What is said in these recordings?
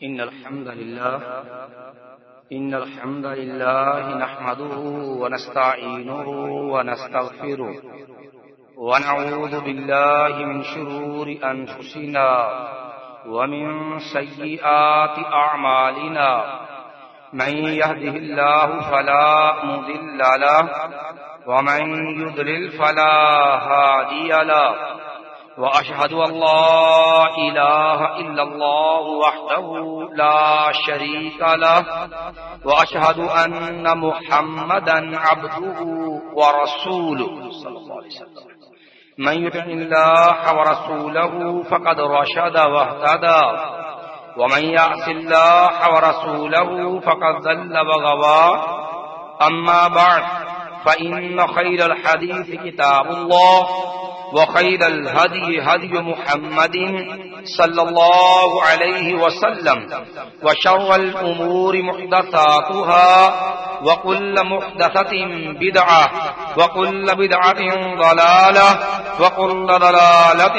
إن الحمد لله نحمده ونستعينه ونستغفره ونعوذ بالله من شرور أنفسنا ومن سيئات أعمالنا من يهده الله فلا مضل له ومن يضلل فلا هادي له وأشهد أن لا إله إلا الله وحده لا شريك له وأشهد أن محمدا عبده ورسوله صلى الله عليه وسلم من يطع الله ورسوله فقد رشد واهتدى ومن يعص الله ورسوله فقد ضل وغوى أما بعد فإن خير الحديث كتاب الله وخير الهدي هدي محمد صلى الله عليه وسلم وشر الأمور محدثاتها وكل محدثة بدعة وكل بدعة ضلالة وكل ضلالة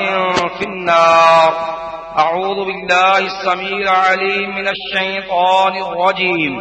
في النار. أعوذ بالله السميع العليم من الشيطان الرجيم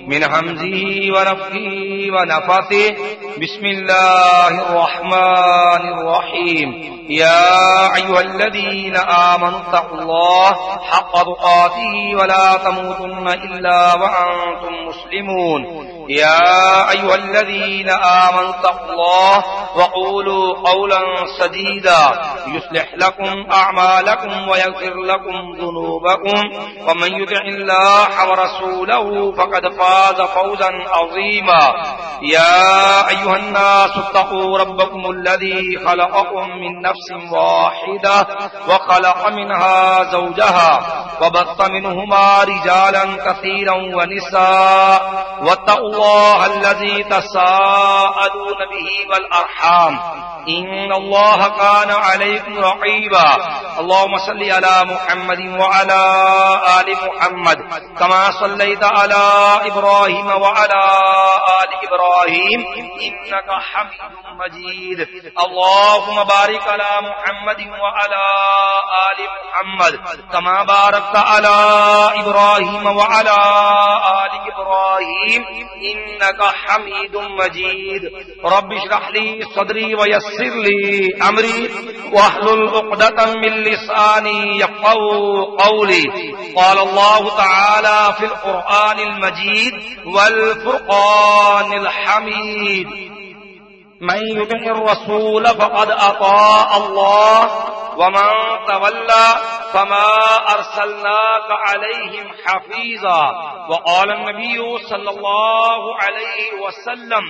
من همزه ونفخه ونفثه. بسم الله الرحمن الرحيم. يا أيها الذين آمنوا اتقوا الله حق تقاته ولا تموتن إلا وأنتم مسلمون. يا أيها الذين آمنوا اتقوا الله وقولوا قولا سديدا يصلح لكم أعمالكم ويغفر لكم ذنوبكم ومن يطع الله ورسوله فقد فاز فوزا عظيما. يا أيها الناس اتقوا ربكم الذي خلقكم من نفس واحدة وخلق منها زوجها وبث منهما رجالا كثيرا ونساء واتقوا الله الذي تساءلون به والأرحام إن الله كان عليكم رقيبا. اللهم صل على محمد وعلى آل محمد كما صليت على إبراهيم وعلى آل إبراهيم إنك حميد مجيد. اللهم بارك على محمد وعلى آل محمد كما باركت على إبراهيم وعلى آل إبراهيم إنك حميد مجيد. رب اشرح لي صدري ويسر لي أمري واحلل عقدة من لساني يفقهوا قولي. قال الله تعالى في القرآن المجيد والفرقان الحميد. من يطع الرسول فقد أطاع الله ومن تولى فما أرسلناك عليهم حفيظا. وقال النبي صلى الله عليه وسلم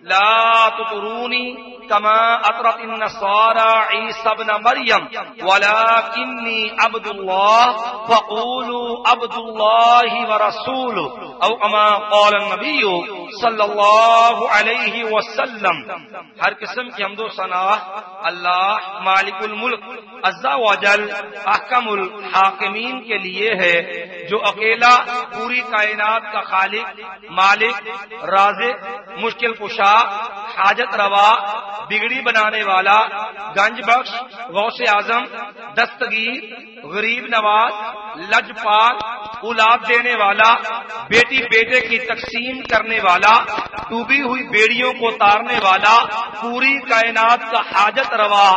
لا تطروني كما أطرت النصارى عيسى ابن مريم ولكني عبد الله فقولوا عبد الله ورسوله أو كما قال النبي صلی اللہ علیہ وسلم. ہر قسم کی حمد و ثنا اللہ مالک الملک عز و جل احکم الحاکمین کے لیے ہے، جو اکیلا پوری کائنات کا خالق، مالک، رازق، مشکل کشا، حاجت روا، بگڑی بنانے والا، گنج بخش، غوث اعظم، دستگیر، غریب نواز، لجپال، اولاد دینے والا، بیٹی بیٹے کی تقسیم کرنے والا، ڈوبی ہوئی بیڑیوں کو تارنے والا، پوری کائنات کا حاجت روا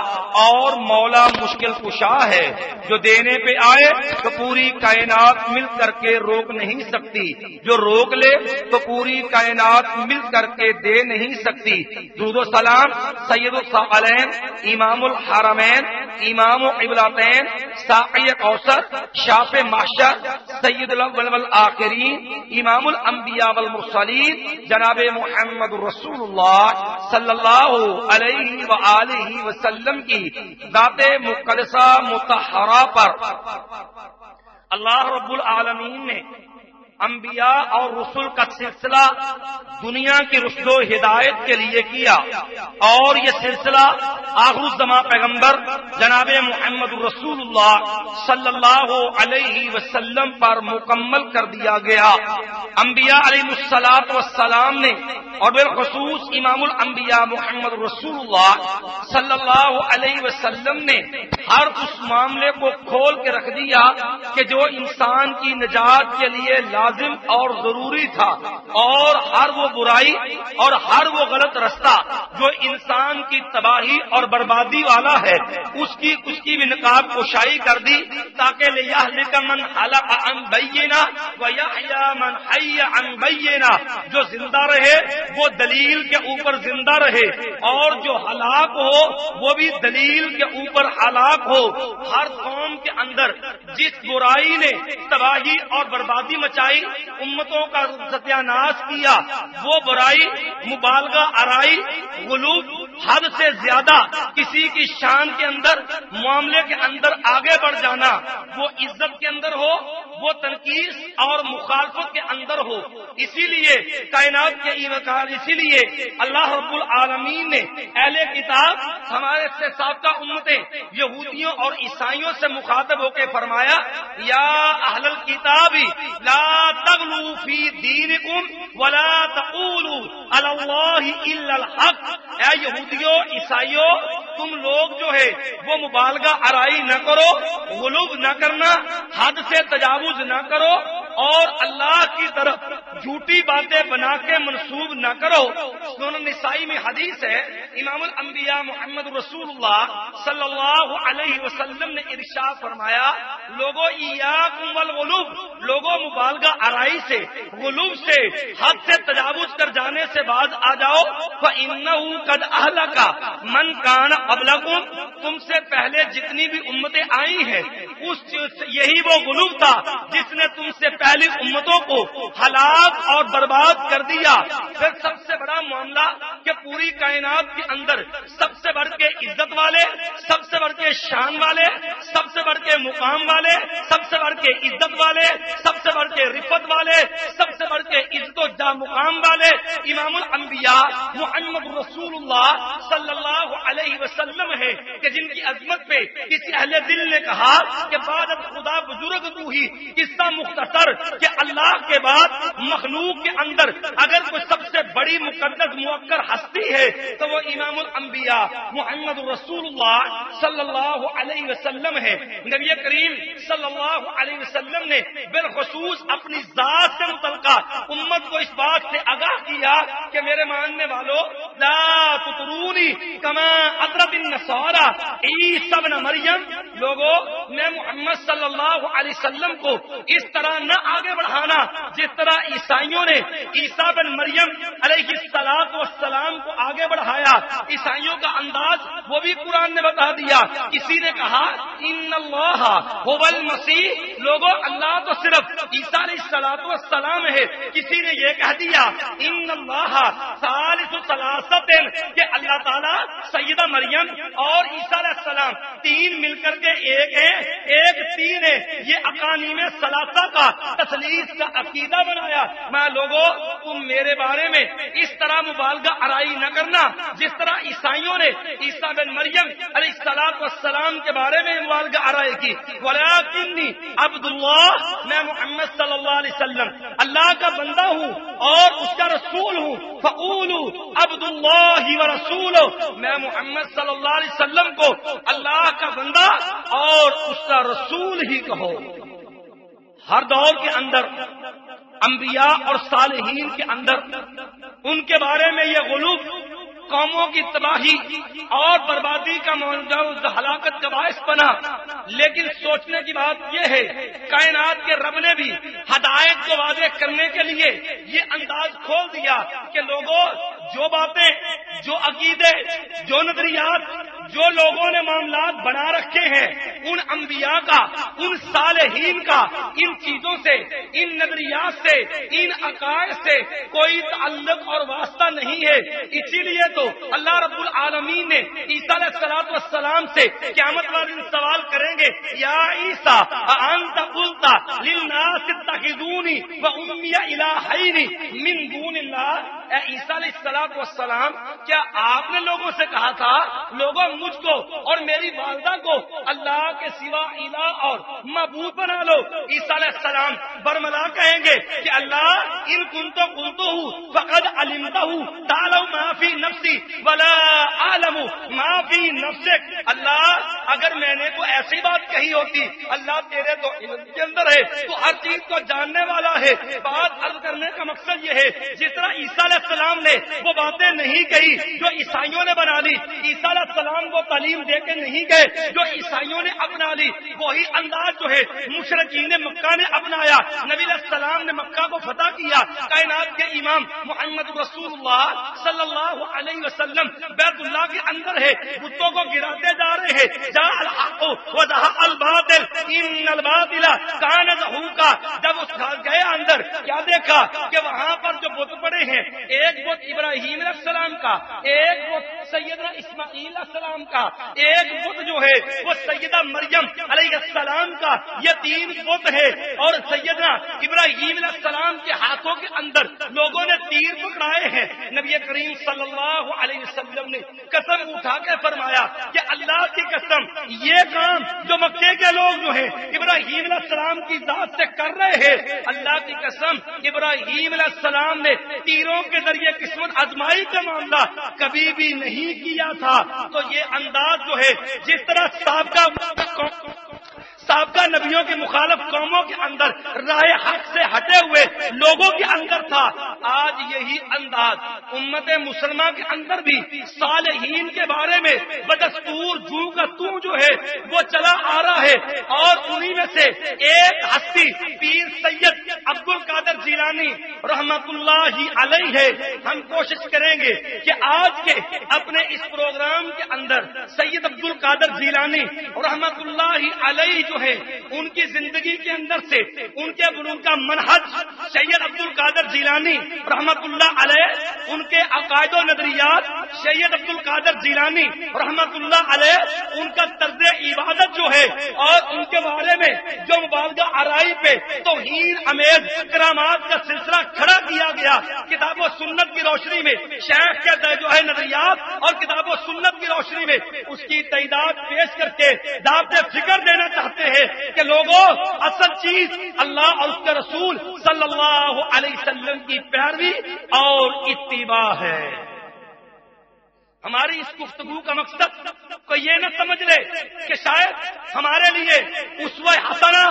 اور مولا مشکل کشا ہے، جو دینے پہ آئے تو پوری کائنات مل کر کے روک نہیں سکتی، جو روک لے تو پوری کائنات مل کر کے دے نہیں سکتی. درود و سلام سید الثقلین، امام الحرمین، امام القبلتین، ساقی کوثر، شاف محشر، سید الاول والآخرین، امام الانبیاء والمرسلین، جناب محمد رسول اللہ صلی اللہ علیہ وآلہ وسلم کی ذات مقدسہ مطہرہ پر اللہ رب العالمین نے انبیاء اور رسول کا سلسلہ دنیا کی رشد و ہدایت کے لیے کیا، اور یہ سلسلہ آخر الزمان پیغمبر جناب محمد رسول اللہ صلی اللہ علیہ وسلم پر مکمل کر دیا گیا۔ انبیاء علیہ الصلوۃ والسلام نے اور بالخصوص امام الانبیاء محمد رسول اللہ صلی اللہ علیہ وسلم نے ہر اس معاملے کو کھول کے رکھ دیا کہ جو انسان کی نجات کے لیے لازم اور ضروری تھا، اور ہر وہ برائی اور ہر وہ غلط رستہ جو انسان کی تباہی اور بربادی والا ہے اس کی بھی نقاب کشائی کر دی، تاکہ لیہلک من ہلک عن بینہ ویحیی من حی عن بینہ، جو زندہ رہے وہ دلیل کے اوپر زندہ رہے، اور جو ہلاک ہو وہ بھی دلیل کے اوپر ہلاک ہو۔ ہر قوم کے اندر جس برائی نے تباہی اور بربادی مچائی، امتوں کا ستیہ ناش کیا، وہ برائی مبالغہ آرائی، غلو، حد سے زیادہ کسی کی شان کے اندر، معاملے کے اندر آگے بڑھ جانا، وہ عزت کے اندر ہو، وہ تنقیص اور مخالفت کے اندر ہو۔ اسی لیے کائنات کے اسی لیے اللہ رب العالمین نے اہل کتاب ہمارے سے سابقہ امتیں یہودیوں اور عیسائیوں سے مخاطب ہو کے فرمایا، یا اہل الکتاب لا تغلوا فی دینکم ولا تقولوا علی اللہ الا الحق، اے یہودیوں عیسائیوں تم لوگ جو ہے وہ مبالغہ آرائی نہ کرو، غلو نہ کرنا، حد سے تجاوز نہ کرو، اور اللہ کی طرف جھوٹی باتیں بنا کے منسوب نہ کرو۔ سنن نسائی میں حدیث ہے، امام الانبیاء محمد رسول اللہ صلی اللہ علیہ وسلم نے ارشاد فرمایا، لوگوں ایاکم والغلو، لوگوں مبالغہ آرائی سے، غلو سے، حد سے تجاوز کر جانے سے باز آ جاؤ، فإنہ قد اہلک من کان قبلکم، تم سے پہلے جتنی بھی امتیں آئی ہیں یہی وہ غلو تھا جس نے تم سے پہلی امتوں کو ہلاک اور برباد کر دیا۔ پھر سب سے بڑا معاملہ کہ پوری کائنات کے اندر سب سے بڑھ کے عزت والے، سب سے بڑھ کے شان والے، سب سے بڑھ کے مقام والے، سب سے بڑھ کے عزت والے، سب سے بڑھ کے رفت والے، سب سے بڑھ کے عزت و جا مقام والے امام الانبیاء محمد رسول اللہ صلی اللہ علیہ وسلم ہے، کہ جن کی عظمت پہ کسی اہل دل نے کہا کہ بعد خدا بزرگ تو ہی، قصہ مختصر کہ اللہ کے بعد مخلوق کے اندر اگر کوئی سب سے بڑی مقدس موقر ہستی ہے تو وہ امام الانبیاء محمد رسول اللہ صلی اللہ علیہ وسلم ہے۔ نبی کریم صلی اللہ علیہ وسلم نے بالخصوص اپنی ذات سے متعلقہ امت کو اس بات سے آگاہ کیا کہ میرے ماننے والوں لا تطرونی کما اطرت النصارى عیسی ابن مریم، لوگوں میں محمد صلی اللہ علیہ وسلم کو اس طرح نہ آگے بڑھانا جس طرح عیسائیوں نے عیسیٰ بن مریم علیہ الصلوۃ والسلام کو آگے بڑھایا۔ عیسائیوں کا انداز وہ بھی قرآن نے بتا دیا۔ کسی نے کہا ان اللہ هو المسیح، لوگوں اللہ تو صرف عیسیٰ علیہ الصلوۃ والسلام ہے۔ کسی نے یہ کہہ دیا ان اللہ ثالث ثلاثۃ، کہ اللہ تعالیٰ سیدہ مریم اور عیسیٰ علیہ السلام تین مل کر کے ایک ہے، ایک تین ہے۔ یہ اقانیم ثلاثہ کا تثلیث کا عقیدہ بنایا۔ میں لوگوں تم میرے بارے میں اس طرح مبالغہ آرائی نہ کرنا جس طرح عیسائیوں نے عیسیٰ بن مریم علیہ الصلوۃ والسلام کے بارے میں مبالغہ آرائی کی۔ ولکنی عبد اللہ، میں محمد صلی اللہ علیہ وسلم اللہ کا بندہ ہوں اور اس کا رسول ہوں۔ فقولوا عبد اللہ ورسولہ، میں محمد صلی اللہ علیہ وسلم کو اللہ کا بندہ اور اس کا رسول ہی کہو۔ ہر دور کے اندر انبیاء اور صالحین کے اندر ان کے بارے میں یہ غلو قوموں کی تباہی اور بربادی کا ہلاکت کا باعث بنا۔ لیکن سوچنے کی بات یہ ہے کائنات کے رب نے بھی ہدایت کو واضح کرنے کے لیے یہ انداز کھول دیا کہ لوگوں جو باتیں، جو عقیدے، جو نظریات، جو لوگوں نے معاملات بنا رکھے ہیں ان انبیاء کا، ان صالحین کا ان چیزوں سے، ان نظریات سے، ان عقائد سے کوئی تعلق اور واسطہ نہیں ہے۔ اسی لیے تو اللہ رب العالمین نے عیسیٰ علیہ السلام سے قیامت والے دن سوال کریں گے، یا عیسیٰ انت قلت للناس اتخذونی وامی الہین من دون اللہ، اے عیسیٰ علیہ السلام کیا آپ نے لوگوں سے کہا تھا لوگوں مجھ کو اور میری والدہ کو اللہ کے سوا الہ اور معبود بنا لو؟ عیسیٰ علیہ السلام برملا کہیں گے کہ اللہ ان کنتم قلتہ فقد علمتہ تعلم ما فی نفسی ولا اعلم ما فی نفسک، اللہ اگر میں نے کوئی ایسی بات کہی ہوتی، اللہ تیرے تو علم کے اندر ہے، تو ہر چیز کو جاننے والا ہے۔ بات عرض کرنے کا مقصد یہ ہے جس طرح عیسیٰ علیہ السلام نے وہ باتیں نہیں کہی جو عیسائیوں نے بنا لی، عیسیٰ علیہ السلام کو تعلیم دے کے نہیں گئے جو عیسائیوں نے اپنا لی، وہی انداز جو ہے مشرکین مکہ نے اپنایا۔ نبی علیہ السلام نے مکہ کو فتح کیا، کائنات کے امام محمد رسول اللہ صلی اللہ علیہ وسلم بیت اللہ کے اندر ہے، بتوں کو گراتے جا رہے ہیں، جاء الحق وزهق الباطل ان الباطل كان زهوقا۔ جب اس گئے اندر کیا دیکھا کہ وہاں پر جو بت پڑے ہیں، ایک بت ابراہیم علیہ السلام کا، ایک بت سیدنا اسماعیل علیہ السلام کا، ایک بت جو ہے وہ سیدہ مریم علیہ السلام کا، یہ تین بت ہے۔ اور سیدنا ابراہیم علیہ السلام کے ہاتھوں کے اندر لوگوں نے تیر پکڑائے ہیں۔ نبی کریم صلی اللہ علیہ وسلم نے قسم اٹھا کے فرمایا کہ اللہ کی قسم یہ کام جو مکے کے لوگ جو ہیں ابراہیم علیہ السلام کی ذات سے کر رہے ہیں، اللہ کی قسم ابراہیم علیہ السلام نے تیروں کے ذریعے قسمت آزمائی کا معاملہ کبھی بھی نہیں کیا تھا۔ تو یہ انداز جو ہے جس طرح سابقہ نبیوں کے مخالف قوموں کے اندر راہ حق سے ہٹے ہوئے لوگوں کے اندر تھا، آج یہی انداز امت مسلمہ کے اندر بھی صالحین کے بارے میں بدستور جو کا تو جو ہے وہ چلا آ رہا ہے۔ اور انہی میں سے ایک ہستی پیر سید عبد القادر جیلانی رحمت اللہ علیہ ہے۔ ہم کوشش کریں گے کہ آج کے اپنے اس پروگرام کے اندر سید عبد القادر جیلانی رحمت اللہ علیہ جو ہے ان کی زندگی کے اندر سے ان کے ان کا منہج سید عبد القادر جیلانی رحمت اللہ علیہ، ان کے عقائد و نظریات سید عبد القادر جیلانی رحمت اللہ علیہ، ان کا طرز عبادت جو ہے اور ان کے بارے میں جو مبالغہ آرائی پہ توہین امیز کرامات کا سلسلہ کھڑا کیا گیا، کتاب و سنت کی روشنی میں شیخ کے جو ہے نظریات اور کتاب و سنت کی روشنی میں اس کی تعداد پیش کر کے دعوت فکر دینا چاہتے ہیں کہ لوگوں اصل چیز اللہ اور اس کے رسول صلی اللہ علیہ وسلم کی پیروی اور اتباع ہے۔ ہماری اس گفتگو کا مقصد کوئی یہ نہ سمجھ لے کہ شاید ہمارے لیے اسوہ حسنہ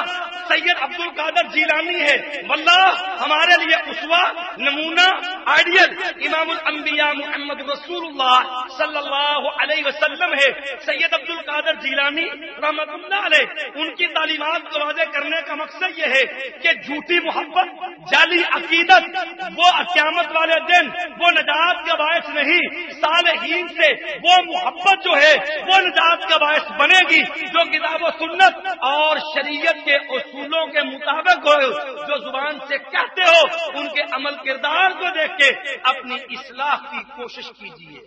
سید عبد القادر جیلانی ہے، واللہ ہمارے لیے اسوہ نمونہ آئیڈیل امام الانبیاء محمد رسول اللہ صلی اللہ علیہ وسلم ہے۔ سید عبد القادر جیلانی رحمت اللہ علیہ ان کی تعلیمات کو واضح کرنے کا مقصد یہ ہے کہ جھوٹی محبت، جعلی عقیدت وہ قیامت والے دن وہ نجات کا باعث نہیں، صالحین سے وہ محبت جو ہے وہ نجات کا باعث بنے گی جو کتاب و سنت اور شریعت کے اصولوں کے مطابق ہو، جو زبان سے کہتے ہو ان کے عمل کردار کو دیکھ کے اپنی اصلاح کی کوشش کیجیے۔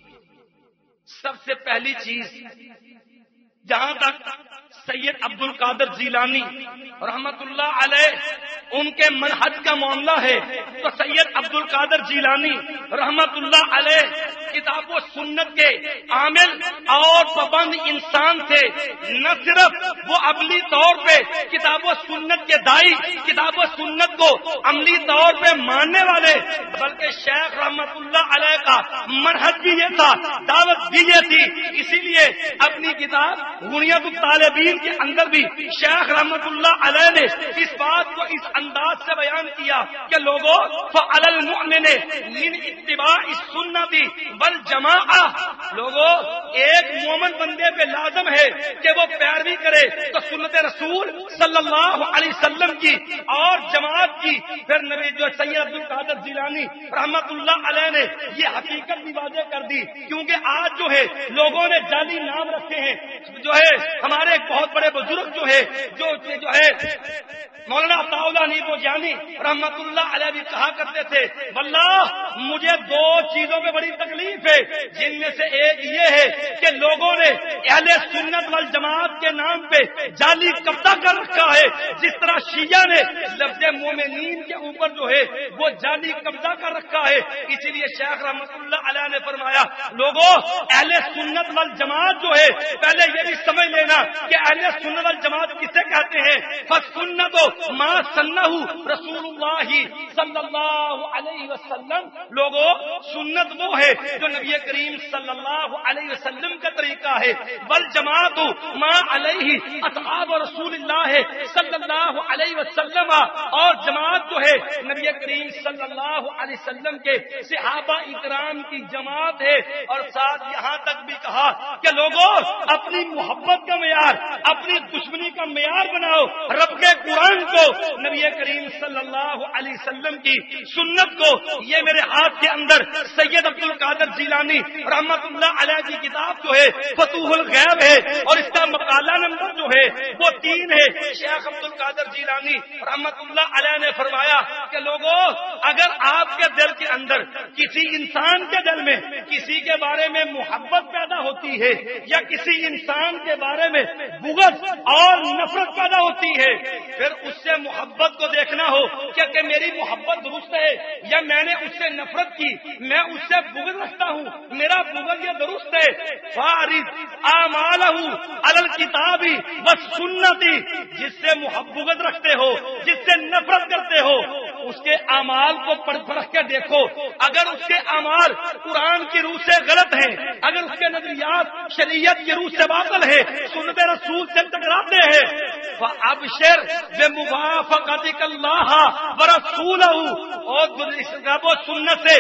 سب سے پہلی چیز جہاں تک سید عبد القادر جیلانی رحمت اللہ علیہ ان کے منہج کا معاملہ ہے تو سید عبد القادر جیلانی رحمت اللہ علیہ کتاب و سنت کے عامل اور پابند انسان تھے۔ نہ صرف وہ عملی طور پہ کتاب و سنت کے دائی، کتاب و سنت کو عملی طور پہ ماننے والے، بلکہ شیخ رحمت اللہ علیہ کا منہج بھی یہ تھا، دعوت بھی یہ تھی۔ اسی لیے اپنی کتاب غنیت الطالبین کے اندر بھی شیخ رحمت اللہ علیہ نے اس بات کو اس انداز سے بیان کیا کہ لوگوں فعلی المؤمن من اتباع السنت والجماعہ، لوگوں ایک مومن بندے پہ لازم ہے کہ وہ پیروی نہیں کرے تو سنت رسول صلی اللہ علیہ وسلم کی اور جماعت کی. پھر نبی جو سید عبد القادر جیلانی رحمت اللہ علیہ نے یہ حقیقت بھی واضح کر دی. کیونکہ آج جو ہے لوگوں نے جعلی نام رکھے ہیں. جو ہے ہمارے ایک بہت بڑے بزرگ جو ہے مولانا عطاء اللہ نیبو جانی رحمت اللہ علیہ بھی کہا کرتے تھے واللہ مجھے دو چیزوں میں بڑی تکلیف ہے, جن میں سے ایک یہ ہے کہ لوگوں نے اہل سنت والجماعت کے نام پہ جعلی قبضہ کر رکھا ہے, جس طرح شیعہ نے لفظ مومنین کے اوپر جو ہے وہ جعلی قبضہ کر رکھا ہے. اسی لیے شیخ رحمت اللہ علیہ نے فرمایا لوگوں اہل سنت والجماعت جو ہے پہلے یہ بھی سمجھ لینا کہ اہل سنت والجماعت کسے کہتے ہیں. فسنت ما سنہ رسول اللہ صلی اللہ علیہ وسلم. لوگوں سنت وہ ہے جو نبی کریم صلی اللہ علیہ وسلم کا طریقہ ہے. والجماعت ما علیہ اصحاب رسول اللہ صلی اللہ علیہ وسلم. اور جماعت جو ہے نبی کریم صلی اللہ علیہ وسلم کے صحابہ اکرام کی جماعت ہے. اور ساتھ یہاں تک بھی کہا کہ لوگوں اپنی محبت کا معیار اپنی دشمنی کا معیار بناؤ رب کے قرآن کو, نبی کریم صلی اللہ علیہ وسلم کی سنت کو. یہ میرے ہاتھ کے اندر سید عبد القادر جیلانی رحمت اللہ علیہ کی کتاب جو ہے فتوح الغیب ہے, اور اس کا مقالہ نمبر جو ہے وہ 3 ہے. شیخ عبد القادر جیلانی رحمت اللہ علیہ نے فرمایا کہ لوگوں اگر آپ کے دل کے اندر کسی انسان کے دل میں کسی کے بارے میں محبت پیدا ہوتی ہے یا کسی انسان کے بارے میں بغض اور نفرت پیدا ہوتی ہے, پھر اس سے محبت کو دیکھنا ہو کہ میری محبت درست ہے یا میں نے اس سے نفرت کی, میں اس سے بغض رکھتا ہوں, میرا بغض یہ درست ہے. فارض اعمالہ علی الکتاب والسنت. جس سے بغض رکھتے ہو جس سے نفرت کرتے ہو اس کے اعمال کو پرکھ کے دیکھو. اگر اس کے اعمال قرآن کی روح سے غلط ہیں, اگر اس کے نظریات شریعت کی روح سے باطل ہے, سنت رسول سے ٹکراتے ہیں, فابشر بموافقتک اللہ ورسولہ. اور سنت سے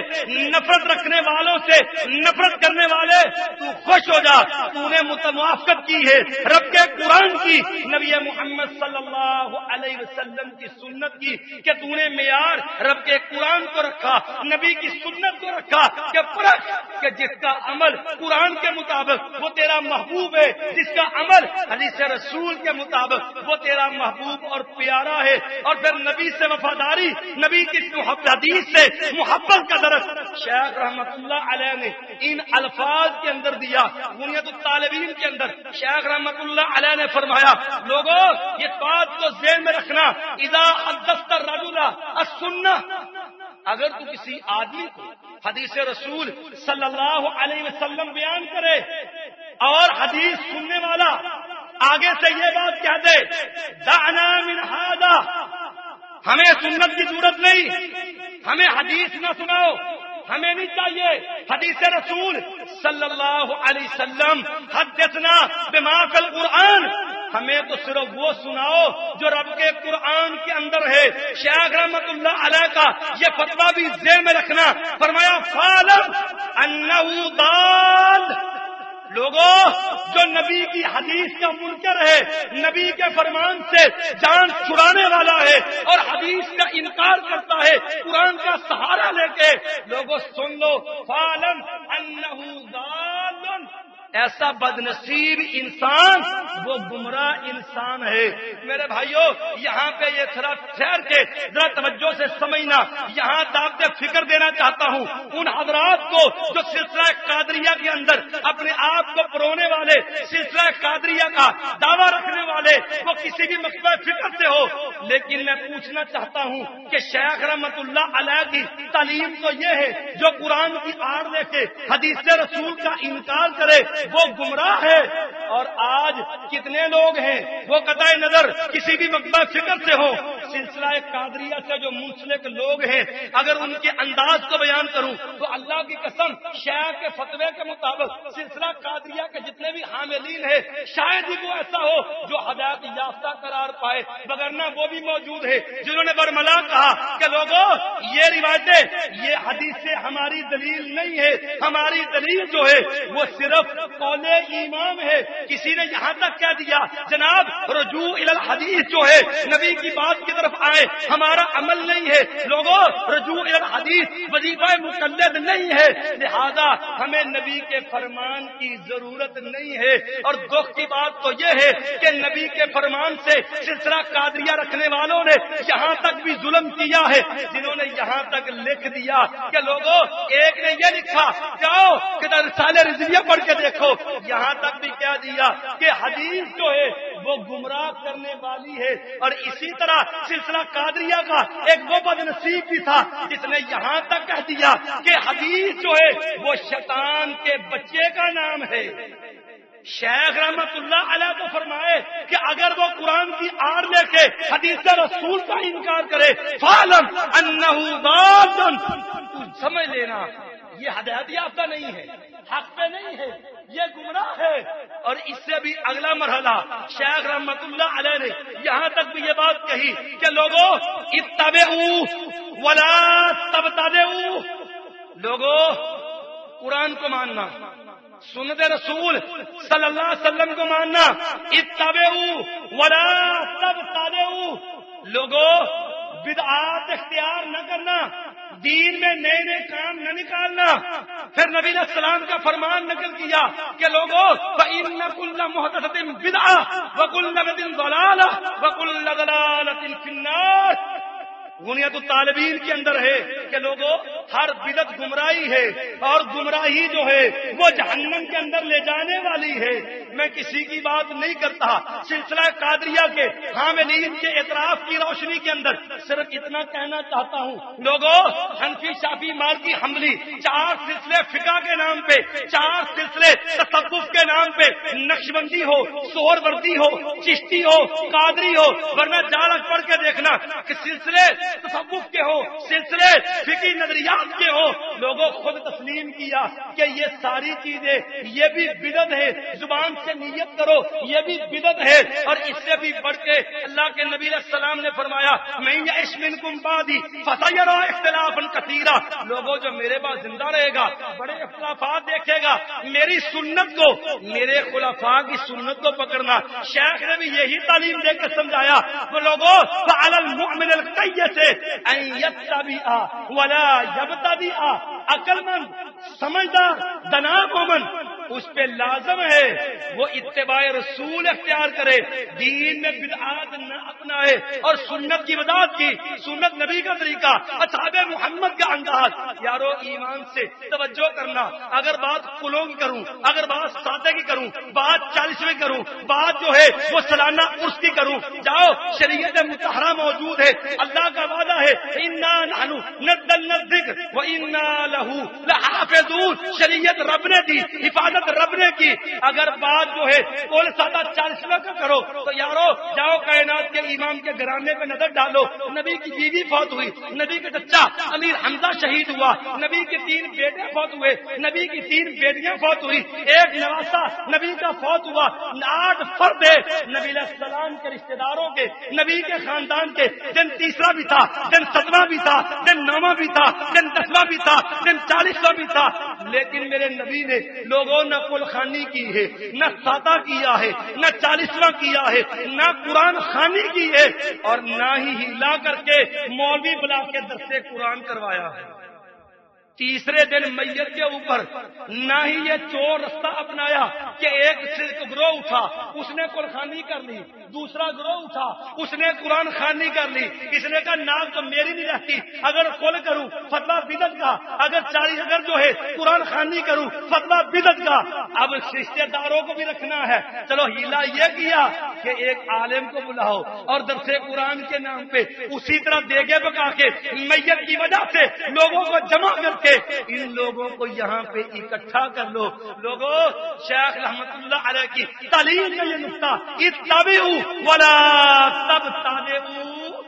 نفرت رکھنے والوں سے نفرت کرنے والے تو خوش ہو جا, تو نے موافقت کی ہے رب کے قرآن کی, نبی محمد صلی اللہ علیہ وسلم کی سنت کی, کہ تو نے معیار رب کے قرآن کو رکھا, نبی کی سنت کو رکھا, کہ پرکھ کہ جس کا عمل قرآن کے مطابق وہ تیرا محبوب ہے, جس کا عمل حدیث رسول کے مطابق وہ تیرا محبوب اور پیارا ہے. اور پھر نبی سے وفاداری, نبی کی حدیث سے محبت کا درس شیخ رحمت اللہ علیہ نے ان الفاظ کے اندر دیا. بنیاد الطالبین کے اندر شیخ رحمت اللہ علیہ نے فرمایا لوگوں یہ بات کو ذہن میں رکھنا, اذا حدثت الرجل السنہ, اگر تو کسی آدمی کو حدیث رسول صلی اللہ علیہ وسلم بیان کرے اور حدیث سننے والا آگے سے یہ بات کہہ دے دعنا من ھذا, ہمیں سنت کی ضرورت نہیں, ہمیں حدیث نہ سناؤ, ہمیں نہیں چاہیے حدیث رسول صلی اللہ علیہ وسلم, حدثنا بما فی القرآن, ہمیں تو صرف وہ سناؤ جو رب کے قرآن کے اندر ہے. شیخ رحمت اللہ علیہ کا یہ فتویٰ بھی ذہن میں رکھنا. فرمایا فاعلم انہ ضال, لوگوں جو نبی کی حدیث کا منکر ہے, نبی کے فرمان سے جان چھڑانے والا ہے اور حدیث کا انکار کرتا ہے قرآن کا سہارا لے کے, لوگوں سن لو فاعلم انہ ضال, ایسا بدنصیب انسان وہ گمراہ انسان ہے. میرے بھائیوں یہاں پہ یہ تھوڑا ٹھہر کے ذرا توجہ سے سمجھنا, یہاں دعوت فکر دینا چاہتا ہوں ان حضرات کو جو سلسلہ قادریہ کے اندر اپنے آپ کو پرونے والے, سلسلہ قادریہ کا دعویٰ رکھنے والے, وہ کسی بھی مکتبہ فکر سے ہو. لیکن میں پوچھنا چاہتا ہوں کہ شیخ رحمت اللہ علیہ کی تعلیم تو یہ ہے جو قرآن کی آڑ لے کے حدیث رسول کا انکار کرے وہ گمراہ ہے. اور آج کتنے لوگ ہیں وہ قطع نظر کسی بھی مکتبہ فکر سے ہو, سلسلہ قادریہ سے جو منسلک لوگ ہیں, اگر ان کے انداز کو بیان کروں تو اللہ کی قسم شیخ کے فتوے کے مطابق سلسلہ قادریہ کے جتنے بھی حاملین ہیں شاید ہی وہ ایسا ہو جو ہدایت یافتہ قرار پائے, وگرنہ وہ بھی موجود ہے جنہوں نے برملا کہا کہ لوگوں یہ روایتیں یہ حدیث سے ہماری دلیل نہیں ہے, ہماری دلیل جو ہے وہ صرف قول امام ہے, کسی نے یہاں تک کہہ دیا جناب رجوع الی الحدیث جو ہے نبی کی بات کی طرف آئے ہمارا عمل نہیں ہے. لوگوں رجوع الی الحدیث وظیفہ مقلد نہیں ہے, لہذا ہمیں نبی کے فرمان کی ضرورت نہیں ہے. اور دکھ کی بات تو یہ ہے کہ نبی کے فرمان سے سلسلہ قادریہ رکھنے والوں نے یہاں تک بھی ظلم کیا ہے, جنہوں نے یہاں تک لکھ دیا کہ لوگوں ایک نے یہ لکھا جاؤ کہ رسالہ رضویہ پڑھ کے دیکھو, یہاں تک بھی کہہ دیا کہ حدیث جو ہے وہ گمراہ کرنے والی ہے. اور اسی طرح سلسلہ قادریہ کا ایک وہ بد نصیب بھی تھا جس نے یہاں تک کہہ دیا کہ حدیث جو ہے وہ شیطان کے بچے کا نام ہے. شیخ رحمت اللہ علیہ تو فرمائے کہ اگر وہ قرآن کی آڑ لے کے حدیث رسول کا انکار کرے فعلم انہ ضال, تو سمجھ لینا یہ ہدایت یافتہ نہیں ہے, حق پہ نہیں ہے, یہ گمراہ ہے. اور اس سے بھی اگلا مرحلہ شیخ رحمت اللہ علیہ نے یہاں تک بھی یہ بات کہی کہ لوگوں اتبعوا ولا تبتدعوا, لوگوں قرآن کو ماننا, سنت رسول صلی اللہ علیہ وسلم کو ماننا, اتبعوا ولا تبتدعوا, لوگوں بدعات اختیار نہ کرنا, دین میں نئے نئے کام نہ نکالنا. پھر نبی علیہ السلام کا فرمان نقل کیا کہ لوگوں فَإِنَّ كُلَّ مُحْدَثَةٍ بِدْعَةٍ وَكُلَّ بِدْعَةٍ ضَلَالَةٍ وَكُلَّ ضَلَالَةٍ فِي النَّارِ. غنیت الطالبین کے اندر ہے کہ لوگوں ہر بدعت گمراہی ہے اور گمراہی جو ہے وہ جہنم کے اندر لے جانے والی ہے. میں کسی کی بات نہیں کرتا, سلسلہ قادریہ کے حاملین کے اعتراف کی روشنی کے اندر صرف اتنا کہنا چاہتا ہوں لوگوں حنفی شافعی مالکی حنبلی 4 سلسلے فقہ کے نام پہ, 4 سلسلے تصوف کے نام پہ, نقشبندی ہو, سہروردی ہو, چشتی ہو, قادری ہو, ورنہ جالک پڑھ کے دیکھنا کہ سلسلے تصوف کے ہو, سلسلے فقہی نظریات کے ہو, لوگوں خود تسلیم کیا کہ یہ ساری چیزیں یہ بھی بدعت ہے. زبان سے نیت کرو یہ بھی بدعت ہے. اور اس سے بھی بڑھ کے اللہ کے نبی علیہ السلام نے فرمایا من یعش منکم بعدی فسیری اختلافا کثیرا, لوگوں جو میرے بعد زندہ رہے گا بڑے اختلافات دیکھے گا. میری سنت کو, میرے خلفاء کی سنت کو پکڑنا. شیخ نے بھی یہی تعلیم دے کے سمجھایا وہ لوگوں فعلی المؤمن القیس ان یتبع ولا یبتدع, عقل مند سمجھدار دنا مومن اس پہ لازم ہے وہ اتباع رسول اختیار کرے, دین میں بدعات نہ اپنائے اور سنت کی وضاحت کی, سنت نبی کا طریقہ, اصحاب محمد کا انداز. یارو ایمان سے توجہ کرنا, اگر بات قلوں کی کروں, اگر بات ساتے کی کروں, بات 40ویں کروں, بات جو ہے وہ سالانہ عرس کی کروں, جاؤ شریعت مطہرہ موجود ہے, اللہ کا وعدہ ہے انا نحن نزلنا الذکر وانا لہ لحافظون, شریعت رب نے دی, حفاظت رب نے کی. اگر بات جو ہے کل سادہ 40 کا کرو تو یارو جاؤ کائنات کے امام کے گھرانے پہ نظر ڈالو, نبی کی بیوی فوت ہوئی, نبی کا چچا امیر حمزہ شہید ہوا, نبی کے 3 بیٹے فوت ہوئے, نبی کی 3 بیٹیاں فوت ہوئی, ایک نواسا نبی کا فوت ہوا, 8 فرد ہے نبی علیہ السلام کے رشتہ داروں کے, نبی کے خاندان کے. دن 30واں بھی تھا, دن 7واں بھی تھا, دن 9واں بھی تھا, دن 10واں بھی تھا, دن 40واں بھی تھا, لیکن میرے نبی نے لوگوں نہ کل خانی کی ہے, نہ سادہ کیا ہے, نہ 40واں کیا ہے, نہ قرآن خانی کی ہے, اور نہ ہی ہلا کر کے مولوی بلا کے درس قرآن کروایا ہے. تیسرے دن میت کے اوپر نہ ہی یہ چور رستہ اپنایا کہ ایک سلک گروہ اٹھا اس نے قرآن خوانی کر لی, دوسرا گروہ اٹھا اس نے قرآن خوانی کر لی, اس نے کہا ناک تو میری نہیں رہتی اگر کل کروں فتویٰ بدعت کا, اگر جو ہے قرآن خوانی کروں فتویٰ بدعت کا. اب رشتے داروں کو بھی رکھنا ہے, چلو ہیلا یہ کیا کہ ایک عالم کو بلاؤ اور درس قرآن کے نام پہ اسی طرح دیگے پکا کے میت کی وجہ سے لوگوں کو جمع کر کے ان لوگوں کو یہاں پہ اکٹھا کر لو. لوگوں شیخ رحمت اللہ علیہ کی تعلیم کا یہ نقطہ اتبعوا ولا تبتدعوا,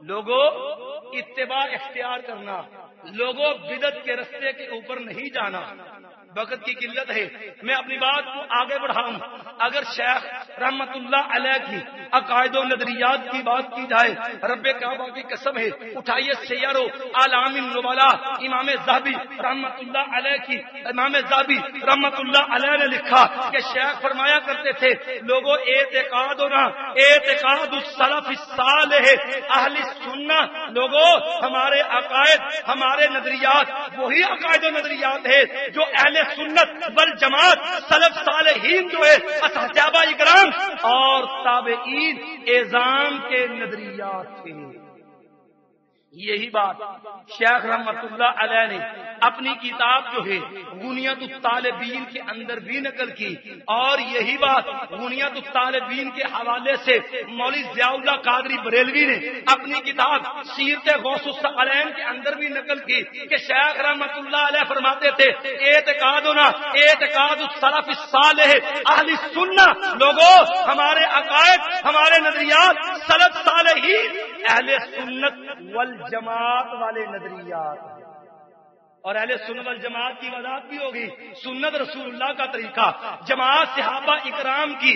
لوگوں اتباع اختیار کرنا, لوگوں بدعت کے رستے کے اوپر نہیں جانا. وقت کی قلت ہے, میں اپنی بات کو آگے بڑھاؤں. اگر شیخ رحمت اللہ علیہ کی عقائد و نظریات کی بات کی جائے، رب کعبہ کی قسم ہے، اٹھائیے سیر و اعلام النبلاء امام ذہبی رحمت اللہ علیہ کی، امام ذہبی رحمت اللہ علیہ نے لکھا کہ شیخ فرمایا کرتے تھے لوگوں اعتقادنا اعتقاد السلف الصالح اہل سنہ، لوگوں ہمارے عقائد ہمارے نظریات وہی عقائد و نظریات ہے جو اہل سنت والجماعت سلف صالحین جو ہے صحابہ اکرام اور تابعین اعظام کے نظریات تھے۔ یہی بات شیخ رحمت اللہ علیہ نے اپنی کتاب جو ہے غنیت الطالبین کے اندر بھی نقل کی، اور یہی بات غنیت الطالبین کے حوالے سے مولوی ضیاء اللہ قادری بریلوی نے اپنی کتاب سیرت غوث الثقلین کے اندر بھی نقل کی کہ شیخ رحمت اللہ علیہ فرماتے تھے اعتقادنا اعتقاد السلف الصالح اہل سنہ، لوگوں ہمارے عقائد ہمارے نظریات سلف صالحین اہل سنت والجماعت والے نظریات، اور اہل سنت والجماعت کی وضاحت بھی ہوگی۔ سنت رسول اللہ کا طریقہ، جماعت صحابہ اکرام کی،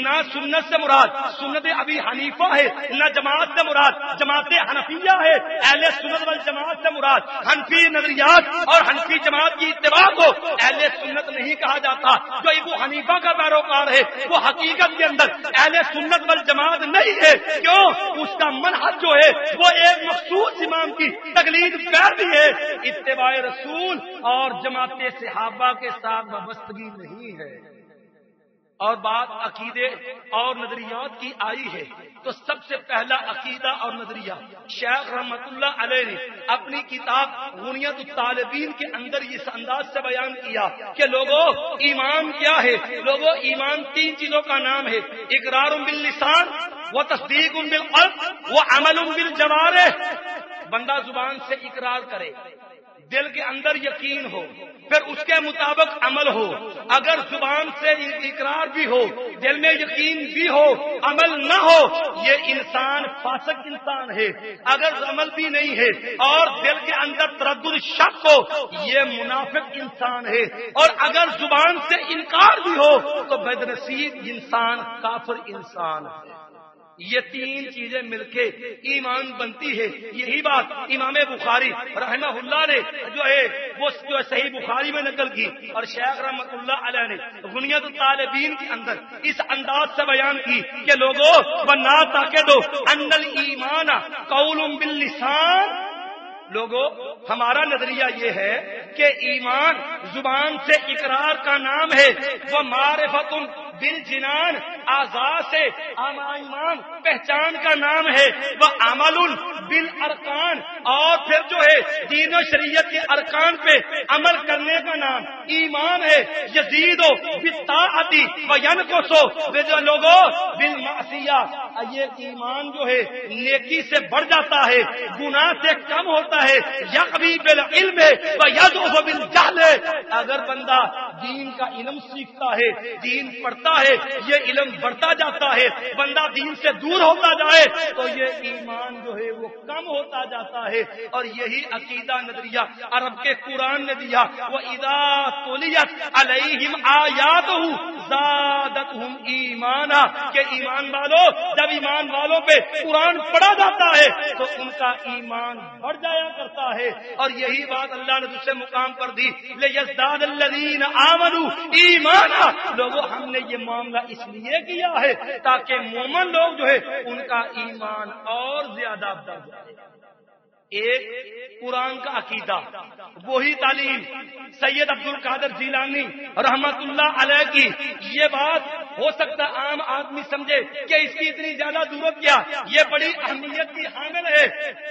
نہ سنت سے مراد سنت ابی حنیفہ ہے، نہ جماعت سے مراد جماعت حنفیہ ہے، اہل سنت والجماعت سے مراد حنفی نظریات اور حنفی جماعت کی اتباع کو اہل سنت نہیں کہا جاتا۔ جو ابو حنیفہ کا پیروکار ہے وہ حقیقت کے اندر اہل سنت والجماعت نہیں ہے، کیوں؟ اس کا منہج جو ہے وہ ایک مخصوص امام کی تقلید پیروی ہے، اتباع رسول اور جماعت صحابہ کے ساتھ وابستگی نہیں ہے۔ اور بات عقیدے اور نظریات کی آئی ہے تو سب سے پہلا عقیدہ اور نظریہ شیخ رحمت اللہ علیہ نے اپنی کتاب غنیت الطالبین کے اندر اس انداز سے بیان کیا کہ لوگوں ایمان کیا ہے؟ لوگوں ایمان تین چیزوں کا نام ہے، اقرار باللسان و تصدیق بالقلب و عمل بالجوارح۔ بندہ زبان سے اقرار کرے، دل کے اندر یقین ہو، پھر اس کے مطابق عمل ہو۔ اگر زبان سے اقرار بھی ہو، دل میں یقین بھی ہو، عمل نہ ہو، یہ انسان فاسق انسان ہے۔ اگر عمل بھی نہیں ہے اور دل کے اندر تردد شک ہو، یہ منافق انسان ہے۔ اور اگر زبان سے انکار بھی ہو تو بدنصیب انسان، کافر انسان ہے۔ یہ تین چیزیں مل کے ایمان بنتی ہے۔ یہی بات امام بخاری رحمہ اللہ نے جو ہے وہ صحیح بخاری میں نقل کی، اور شیخ رحمت اللہ علیہ نے غنیت الطالبین کے اندر اس انداز سے بیان کی کہ لوگوں وَنَا تَعْقِدُوا أَنَّ الْإِيمَانَ قَوْلٌ بِاللِّسَانِ، لوگوں ہمارا نظریہ یہ ہے کہ ایمان زبان سے اقرار کا نام ہے، وہ معرفت بالجنان، اعضاء سے ایمان پہچان کا نام ہے، وہ عمل بالارکان، اور پھر جو ہے دین و شریعت کے ارکان پہ عمل کرنے کا نام ایمان ہے۔ یزید بالطاعت و ینقص لوگوں بالمعصیہ، یہ ایمان جو ہے نیکی سے بڑھ جاتا ہے، گناہ سے کم ہوتا ہے۔ یقوی بالعلم و یضعف بالجہل، اگر بندہ دین کا علم سیکھتا ہے، دین پڑھتا ہے، یہ علم بڑھتا جاتا ہے، بندہ دین سے دور ہوتا جائے تو یہ ایمان جو ہے وہ کم ہوتا جاتا ہے۔ اور یہی عقیدہ نظریہ عرب کے قرآن نے دیا، وَإِذَا تُلِيَتْ عَلَيْهِمْ آيَاتُهُ زَادَتْهُمْ ایمانا، کہ ایمان والوں جب ایمان والوں پہ قرآن پڑھا جاتا ہے تو ان کا ایمان بڑھ جایا کرتا ہے۔ اور یہی بات اللہ نے دوسرے مقام پر دی، لِيَزْدَادَ الَّذِينَ آمَنُوا ایمانا، لوگوں ہم نے یہ معاملہ اس لیے کیا ہے تاکہ مومن لوگ جو ہے ان کا ایمان اور زیادہ بڑھ جائے۔ ایک قرآن کا عقیدہ، وہی تعلیم سید عبد القادر جیلانی رحمت اللہ علیہ کی، یہ بات ہو سکتا عام آدمی سمجھے کہ اس کی اتنی زیادہ ضرورت کیا، یہ بڑی اہمیت کی حامل ہے۔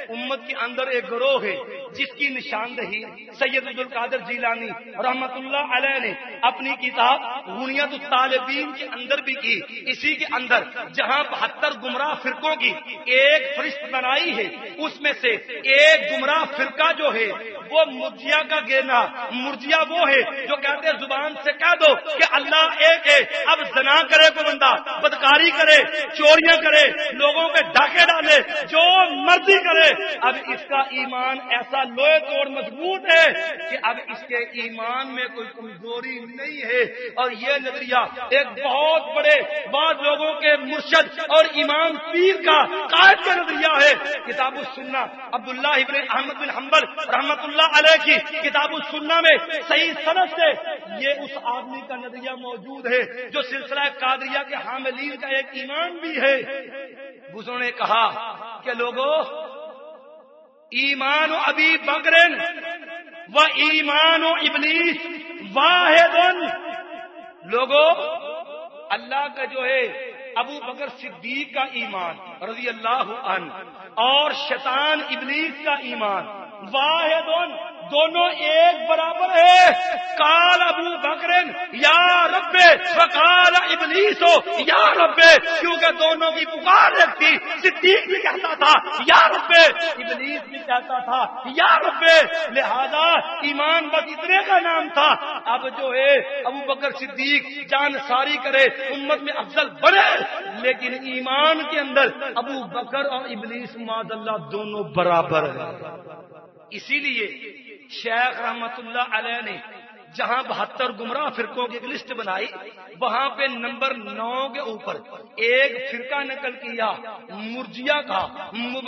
امت کے اندر ایک گروہ ہے جس کی نشاندہی سید عبد القادر جیلانی رحمت اللہ علیہ نے اپنی کتاب غنیت الطالبین کے اندر بھی کی۔ اسی کے اندر جہاں 72 گمراہ فرقوں کی ایک فہرست بنائی ہے، اس میں سے ایک گمراہ فرقہ جو ہے وہ مرجیہ کا گینا، مرجیہ وہ ہے جو کہتے ہیں زبان سے کہہ دو کہ اللہ ایک ہے، اب زنا زنا کرے کوئی بندہ، بدکاری کرے، چوریاں کرے، لوگوں کے ڈاکے ڈالے، جو مرضی کرے، اب اس کا ایمان ایسا لوہے توڑ مضبوط ہے کہ اب اس کے ایمان میں کوئی کمزوری نہیں ہے۔ اور یہ نظریہ ایک بہت بڑے بعض لوگوں کے مرشد اور امام پیر کا قائد کا نظریہ ہے۔ کتاب السنہ عبداللہ ابن احمد بن حنبل رحمت اللہ علیہ کی کتاب السنہ میں صحیح سند سے یہ اس آدمی کا نظریہ موجود ہے جو سلسلہ قادریہ کے حاملین کا ایک ایمان بھی ہے۔ بزرگوں نے کہا کہ لوگوں، ایمان و ابی بکر و ایمان و ابلیس واحد، لوگوں اللہ کا جو ہے ابو بکر صدیق کا ایمان رضی اللہ عنہ اور شیطان ابلیس کا ایمان واحد، دونوں ایک برابر ہے۔ قال ابو بکر یا رب وقال ابلیس یا رب، کیونکہ دونوں کی پکار ایک تھی۔ صدیق بھی کہتا تھا یا رب، ابلیس بھی کہتا تھا یا رب، لہذا ایمان بس اتنے کا نام تھا۔ اب جو ہے ابو بکر صدیق جان ساری کرے، امت میں افضل بنے، لیکن ایمان کے اندر ابو بکر اور ابلیس معاذ اللہ دونوں برابر ہیں۔ اسی لیے شیخ رحمت اللہ علیہ نے جہاں 72 گمراہ فرقوں کی ایک لسٹ بنائی، وہاں پہ نمبر 9 کے اوپر ایک فرقہ نقل کیا مرجیہ کا،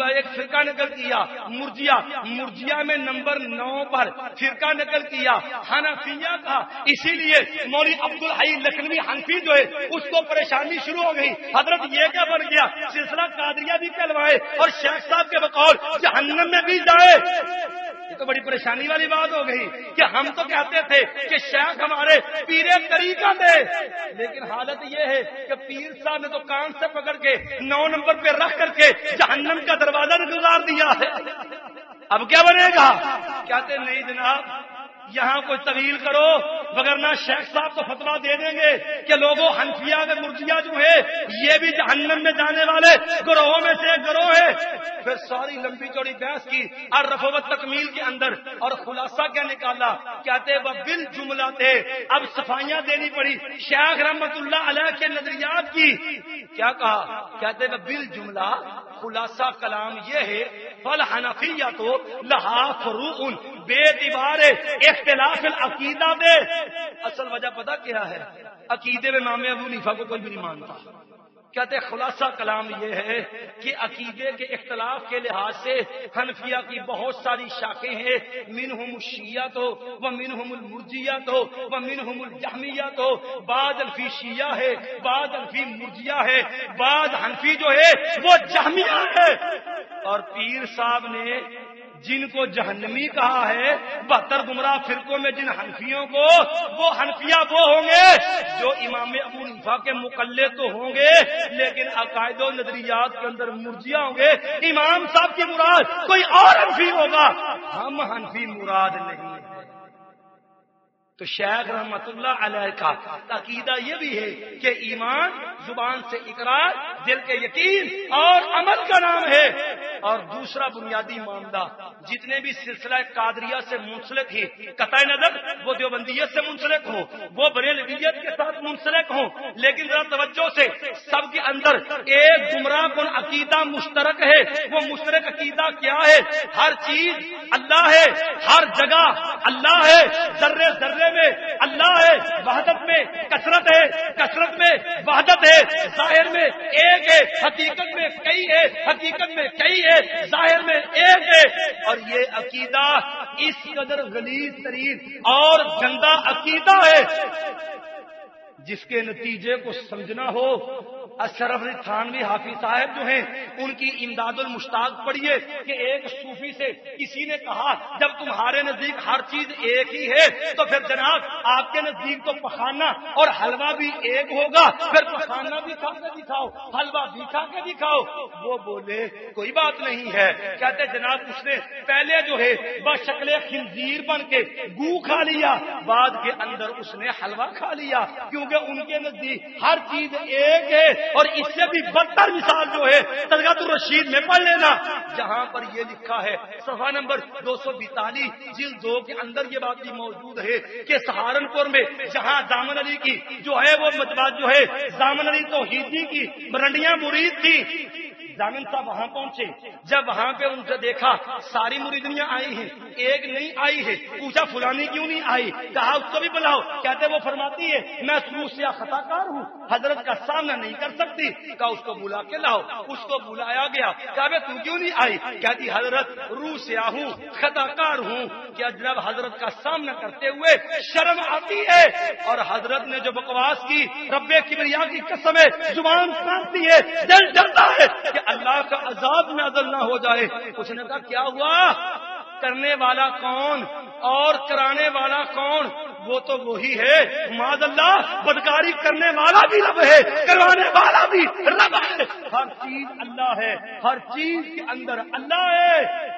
ایک فرقہ نقل کیا مرجیہ میں نمبر 9 پر فرقہ نقل کیا حنفیہ کا۔ اسی لیے مولوی عبدالحی لکھنوی حنفی جو ہے اس کو پریشانی شروع ہو گئی، حضرت یہ کیا بن گیا، سلسلہ قادریہ بھی کہلوائے اور شیخ صاحب کے بقول جہنم میں بھی جائے۔ یہ تو بڑی پریشانی والی بات ہو گئی کہ ہم تو کہتے تھے کہ شیخ ہمارے پیر طریقہ تھے، لیکن حالت یہ ہے کہ پیر صاحب نے تو کان سے پکڑ کے 9 نمبر پہ رکھ کر کے جہنم کا دروازہ گزار دیا ہے۔ اب کیا بنے گا؟ کہتے نہیں جناب، یہاں کوئی طویل کرو، وگرنہ شیخ صاحب تو فتویٰ دے دیں گے کہ لوگوں حنفیہ کے مرجیہ جو ہے یہ بھی جہنم میں جانے والے گروہوں میں سے ایک گروہ ہے۔ پھر ساری لمبی چوڑی بحث کی اور رفع و تکمیل کے اندر، اور خلاصہ کیا نکالا، کہتے وہ بالجملہ تھے۔ اب صفائیاں دینی پڑی شیخ رحمت اللہ علیہ کے نظریات کی۔ کیا کہا؟ کہتے وہ بالجملہ خلاصہ کلام یہ ہے فالحنفیہ تو لہا فروع بے اعتبار اختلاف العقیدہ میں۔ اصل وجہ پتہ کیا ہے؟ عقیدے میں امام ابو حنیفہ کو کوئی بھی نہیں مانتا۔ کہتے خلاصہ کلام یہ ہے کہ عقیدے کے اختلاف کے لحاظ سے حنفیہ کی بہت ساری شاخیں ہیں، منہم الشیعہ و منہم المرجیہ و منہم الجہمیہ، بعض حنفی شیعہ ہے، بعض حنفی مرجیہ ہے، بعض حنفی جو ہے وہ جہمیہ ہے۔ اور پیر صاحب نے جن کو جہنمی کہا ہے 72 گمراہ فرقوں میں جن حنفیوں کو، وہ حنفیہ وہ ہوں گے جو امام ابو حنیفہ کے مقلد تو ہوں گے لیکن عقائد و نظریات کے اندر مرجیہ ہوں گے۔ امام صاحب کی مراد کوئی اور حنفی ہوگا، ہم حنفی مراد نہیں ہے۔ تو شیخ رحمت اللہ علیہ کا عقیدہ یہ بھی ہے کہ ایمان زبان سے اقرار، دل کے یقین اور عمل کا نام ہے۔ اور دوسرا بنیادی معاملہ، جتنے بھی سلسلہ قادریہ سے منسلک ہیں، قطع نظر وہ دیوبندیت سے منسلک ہوں، وہ بریلویت کے ساتھ منسلک ہوں، لیکن ذرا توجہ سے سب کے اندر ایک گمراہ کن عقیدہ مشترک ہے۔ وہ مشترک عقیدہ کیا ہے؟ ہر چیز اللہ ہے، ہر جگہ اللہ ہے، ذرے ذرے میں اللہ ہے، وحدت میں کثرت ہے، کثرت میں وحدت ہے، ظاہر میں ایک ہے، حقیقت میں کئی ہے، حقیقت میں کئی ہے، ظاہر میں ایک ہے۔ اور یہ عقیدہ اس قدر غلیظ ترین اور گندا عقیدہ ہے جس کے نتیجے کو سمجھنا ہو، اشرف علی تھانوی حافظ صاحب جو ہیں ان کی امداد المشتاق پڑھیے کہ ایک صوفی سے کسی نے کہا جب تمہارے نزدیک ہر چیز ایک ہی ہے تو پھر جناب آپ کے نزدیک تو پخانا اور حلوہ بھی ایک ہوگا، پھر پخانا بھی کھا کے دکھاؤ، حلوہ بھی کھا کے دکھاؤ۔ وہ بولے کوئی بات نہیں ہے، کہتے جناب اس نے پہلے جو ہے بشکل خنزیر بن کے گو کھا لیا، بعد کے اندر اس نے حلوہ کھا لیا، کیوں کیونکہ ان کے نزدیک ہر چیز ایک ہے. اور اس سے بھی بدتر مثال جو ہے تذکرۃ الرشید میں پڑھ لینا, جہاں پر یہ لکھا ہے صفحہ نمبر 242 جلد 2 کے اندر یہ بات بھی موجود ہے کہ سہارنپور میں جہاں دامن علی کی جو ہے وہ مطبوعات جو ہے دامن علی توحیدی کی مرنڈیاں مرید تھی, ضامن صاحب وہاں پہنچے. جب وہاں پہ ان سے دیکھا ساری مریدنیاں آئی ہیں, ایک نہیں آئی ہے. پوچھا فلانی کیوں نہیں آئی؟ کہا اس کو بھی بلاؤ. کہتے وہ فرماتی ہے میں شروع سے خطا کار ہوں, حضرت کا سامنا نہیں کر سکتی. کہا اس کو بلا کے لاؤ. اس کو بلایا گیا. کہا تو کیوں نہیں آئی؟ کہتی حضرت روح سے ہوں, خطا کار ہوں. کیا جناب حضرت کا سامنا کرتے ہوئے شرم آتی ہے. اور حضرت نے جو بکواس کی رب کبریا کی قسم ہے زبان کانپتی ہے, دل ڈرتا ہے کہ اللہ کا عذاب نازل نہ ہو جائے. اس نے کہا کیا ہوا؟ کرنے والا کون اور کرانے والا کون؟ وہ تو وہی ہے معاذ اللہ. بدکاری کرنے والا بھی رب ہے, کروانے والا بھی رب ہے. ہر چیز اللہ ہے, ہر چیز کے اندر اللہ ہے.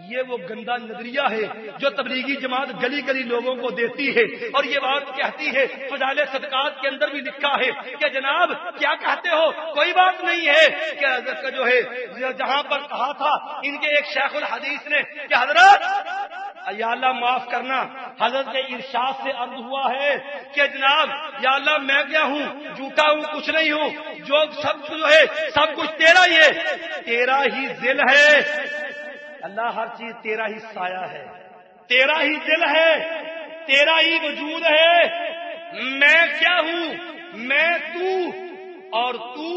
یہ وہ گندا نظریہ ہے جو تبلیغی جماعت گلی گلی لوگوں کو دیتی ہے اور یہ بات کہتی ہے. فضائل صدقات کے اندر بھی لکھا ہے کہ جناب کیا کہتے ہو, کوئی بات نہیں ہے. کہ حضرت کا جو ہے جہاں پر کہا تھا ان کے ایک شیخ الحدیث نے کہ حضرت یا اللہ معاف کرنا, حضرت کے ارشاد سے عرض ہوا ہے کہ جناب یا اللہ میں کیا ہوں, جھوٹا ہوں, کچھ نہیں ہوں, جو سب جو ہے سب کچھ تیرا ہی ہے, تیرا ہی دل ہے. اللہ ہر چیز تیرا ہی سایہ ہے, تیرا ہی دل ہے, تیرا ہی وجود ہے. میں کیا ہوں, میں تو اور تو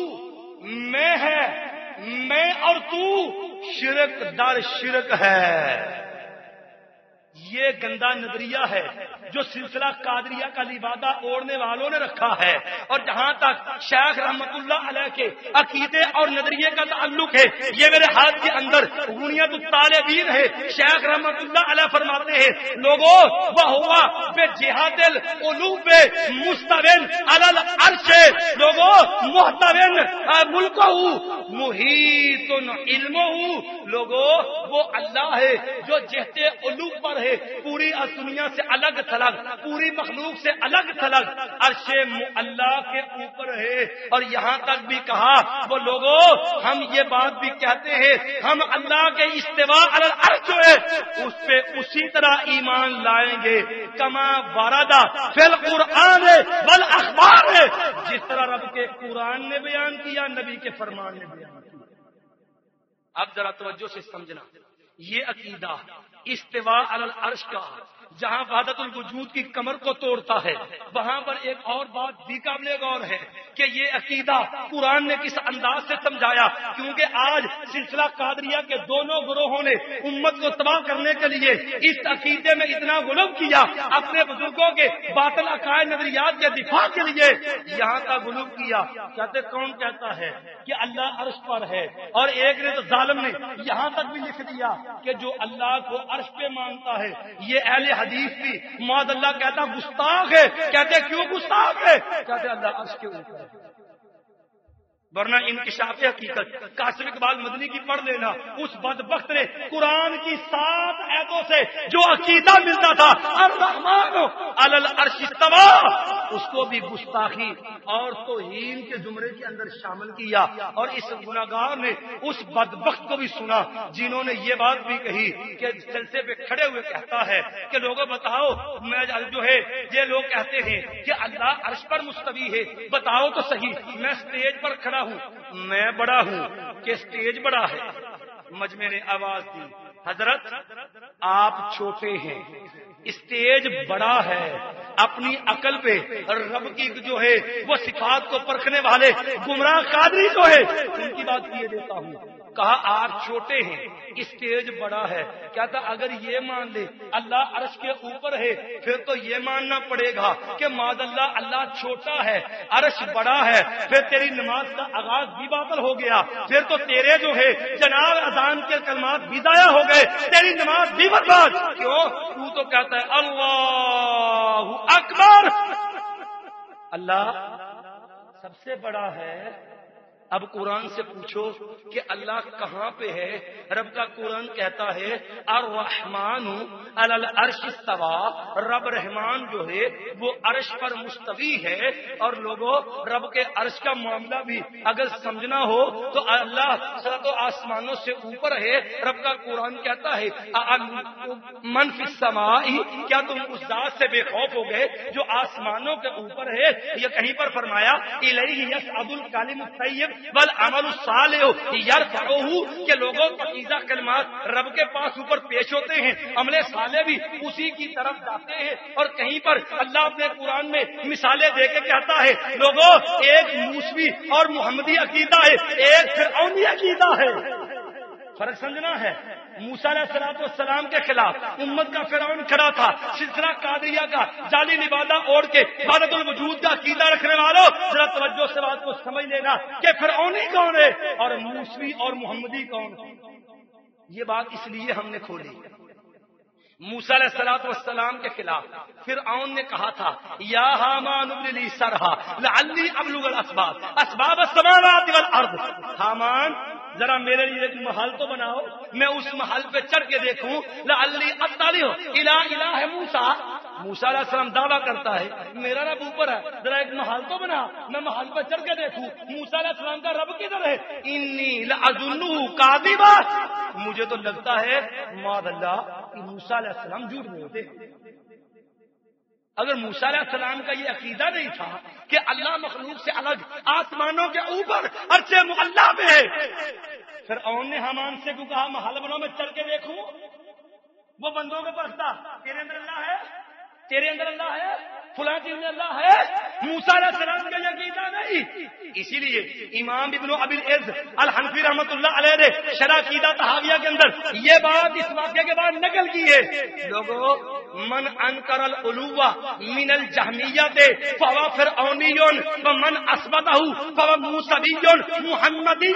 میں ہے, میں اور تو شرک در شرک ہے. یہ گندا نظریہ ہے جو سلسلہ قادریہ کا لبادہ اوڑھنے والوں نے رکھا ہے. اور جہاں تک شیخ رحمت اللہ علیہ کے عقیدے اور نظریے کا تعلق ہے, یہ میرے ہاتھ کے اندر غنیت الطالبین ہے. شیخ رحمت اللہ علیہ فرماتے ہیں لوگوں وہ ہوا بے جہاد القلوب مستوین علی العرش, لوگوں محتوین ملکہ محیط علمہ, لوگوں وہ اللہ ہے جو جہتے علوم پر ہے, پوری دنیا سے الگ تھلگ, پوری مخلوق سے الگ تھلگ, عرش اللہ کے اوپر ہے. اور یہاں تک بھی کہا وہ لوگوں ہم یہ بات بھی کہتے ہیں ہم اللہ کے استواء علی العرش جو ہے اس پہ اسی طرح ایمان لائیں گے کما واردا فی القرآن والاخبار, جس طرح رب کے قرآن نے بیان کیا, نبی کے فرمان نے بیان کیا. اب ذرا توجہ سے سمجھنا, یہ عقیدہ استواء علی العرش کا جہاں وحدت الوجود کی کمر کو توڑتا ہے, وہاں پر ایک اور بات بھی قابل غور ہے کہ یہ عقیدہ قرآن نے کس انداز سے سمجھایا. کیونکہ آج سلسلہ قادریہ کے دونوں گروہوں نے امت کو تباہ کرنے کے لیے اس عقیدے میں اتنا غلو کیا, اپنے بزرگوں کے باطل عقائد نظریات کے دفاع کے لیے یہاں کا غلو کیا. کہتے کون کہتا ہے کہ اللہ عرش پر ہے, اور ایک نے تو ظالم نے یہاں تک بھی لکھ دیا کہ جو اللہ کو عرش پہ مانتا ہے یہ اہل حدیث بھی معاذ اللہ کہتا گستاخ ہے. کہتے کیوں گستاخ ہے؟ کہتے اللہ عرش کے اوپر ہے. ورنہ انکشاف حقیقت قاسم اقبال مدنی کی پڑھ لینا, اس بدبخت نے قرآن کی 7 آیتوں سے جو عقیدہ ملتا تھا الرحمن علی العرش استوى, اس کو بھی گستاخی اور توہین کے زمرے کے اندر شامل کیا. اور اس گناہگار نے اس بدبخت کو بھی سنا جنہوں نے یہ بات بھی کہی کہ جلسے پہ کھڑے ہوئے کہتا ہے کہ لوگوں بتاؤ, میں جو ہے یہ لوگ کہتے ہیں کہ اللہ عرش پر مستوی ہے, بتاؤ تو صحیح, میں اسٹیج پر کھڑا ہوں, میں بڑا ہوں کہ اسٹیج بڑا ہے. مجمع نے آواز دی حضرت آپ چھوٹے ہیں, اسٹیج بڑا ہے. اپنی عقل پہ رب کی جو ہے وہ صفات کو پرکھنے والے گمراہ قادری جو ہے ان کی بات کیے دیتا ہوں. کہا آپ چھوٹے ہیں, اسٹیج بڑا ہے. کہتا اگر یہ مان لے اللہ عرش کے اوپر ہے پھر تو یہ ماننا پڑے گا کہ معاذ اللہ اللہ چھوٹا ہے عرش بڑا ہے, پھر تیری نماز کا آغاز بھی باطل ہو گیا, پھر تو تیرے جو ہے جناب اذان کے کلمات بھی ضائع ہو گئے, تیری نماز بھی برباد. کیوں؟ تو تو کہتا ہے اللہ اکبر, اللہ سب سے بڑا ہے اب قرآن سے پوچھو کہ اللہ کہاں پہ ہے؟ رب کا قرآن کہتا ہے الرحمن علی العرش استوى، رب رحمان جو ہے وہ عرش پر مستوی ہے۔ اور لوگوں، رب کے عرش کا معاملہ بھی اگر سمجھنا ہو تو اللہ ساتوں آسمانوں سے اوپر ہے۔ رب کا قرآن کہتا ہے من فی السماء، کیا تم اس ذات سے بے خوف ہو گئے جو آسمانوں کے اوپر ہے؟ یہ کہیں پر فرمایا الیہ یصعد الکلم الطیب والعمل الصالح یرفعہ، کہ لوگوں پاکیزہ کلمات رب کے پاس اوپر پیش ہوتے ہیں، عمل صالح بھی اسی کی طرف جاتے ہیں۔ اور کہیں پر اللہ اپنے قرآن میں مثالیں دے کے کہتا ہے لوگوں ایک موسوی اور محمدی عقیدہ ہے، ایک فرعونی عقیدہ ہے۔ فرق سمجھنا ہے۔ موسیٰ علیہ السلام کے خلاف امت کا فرعون کھڑا تھا، سلسلہ قادریہ کا جعلی لبادہ اوڑھ کے وحدت الوجود کا عقیدہ رکھنے والوں، ذرا توجہ سے بات کو سمجھ لینا کہ فرعونی کون ہے اور موسوی اور محمدی کون ہے۔ یہ بات اس لیے ہم نے کھولی۔ موسیٰ علیہ السلام کے خلاف فرعون نے کہا تھا یا حامان ابن لی سرحا لعلی ابلغ الاسباب اسباب السماوات والارض، حامان ذرا میرے لیے ایک محل تو بناؤ، میں اس محل پہ چڑھ کے دیکھوں، لعلی اطلع الی الہ موسیٰ۔ موسیٰ علیہ السلام دعویٰ کرتا ہے میرا رب اوپر ہے، ذرا ایک محل تو بنا، میں محل پہ چڑھ کے دیکھوں موسیٰ علیہ السلام کا رب کدھر ہے۔ انی لأظنہ کاذبا، مجھے تو لگتا ہے معاذ اللہ کہ موسیٰ علیہ السلام جھوٹ بولتے ہیں۔ اگر موسیٰ علیہ السلام کا یہ عقیدہ نہیں تھا کہ اللہ مخلوق سے الگ آسمانوں کے اوپر عرش معلیٰ پہ ہے، فرعون نے حامان سے کہا محل بناؤ میں چڑھ کے دیکھوں، وہ بندوں کے پاس تھا تیرے اندر اللہ ہے، تیرے اندر اللہ ہے، فلاں چیز میں اللہ ہے۔ موسیٰ علیہ السلام کا عقیدہ نہیں۔ اسی لیے امام ابن ابی العز الحنفی رحمۃ اللہ علیہ نے شرح عقیدہ طحاویہ کے اندر یہ بات اس واقعے کے بعد نقل کی ہے، لوگوں من انکر العلو من الجہمیۃ فهو فرعونی ومن اثبتہ فهو موسوی محمدی۔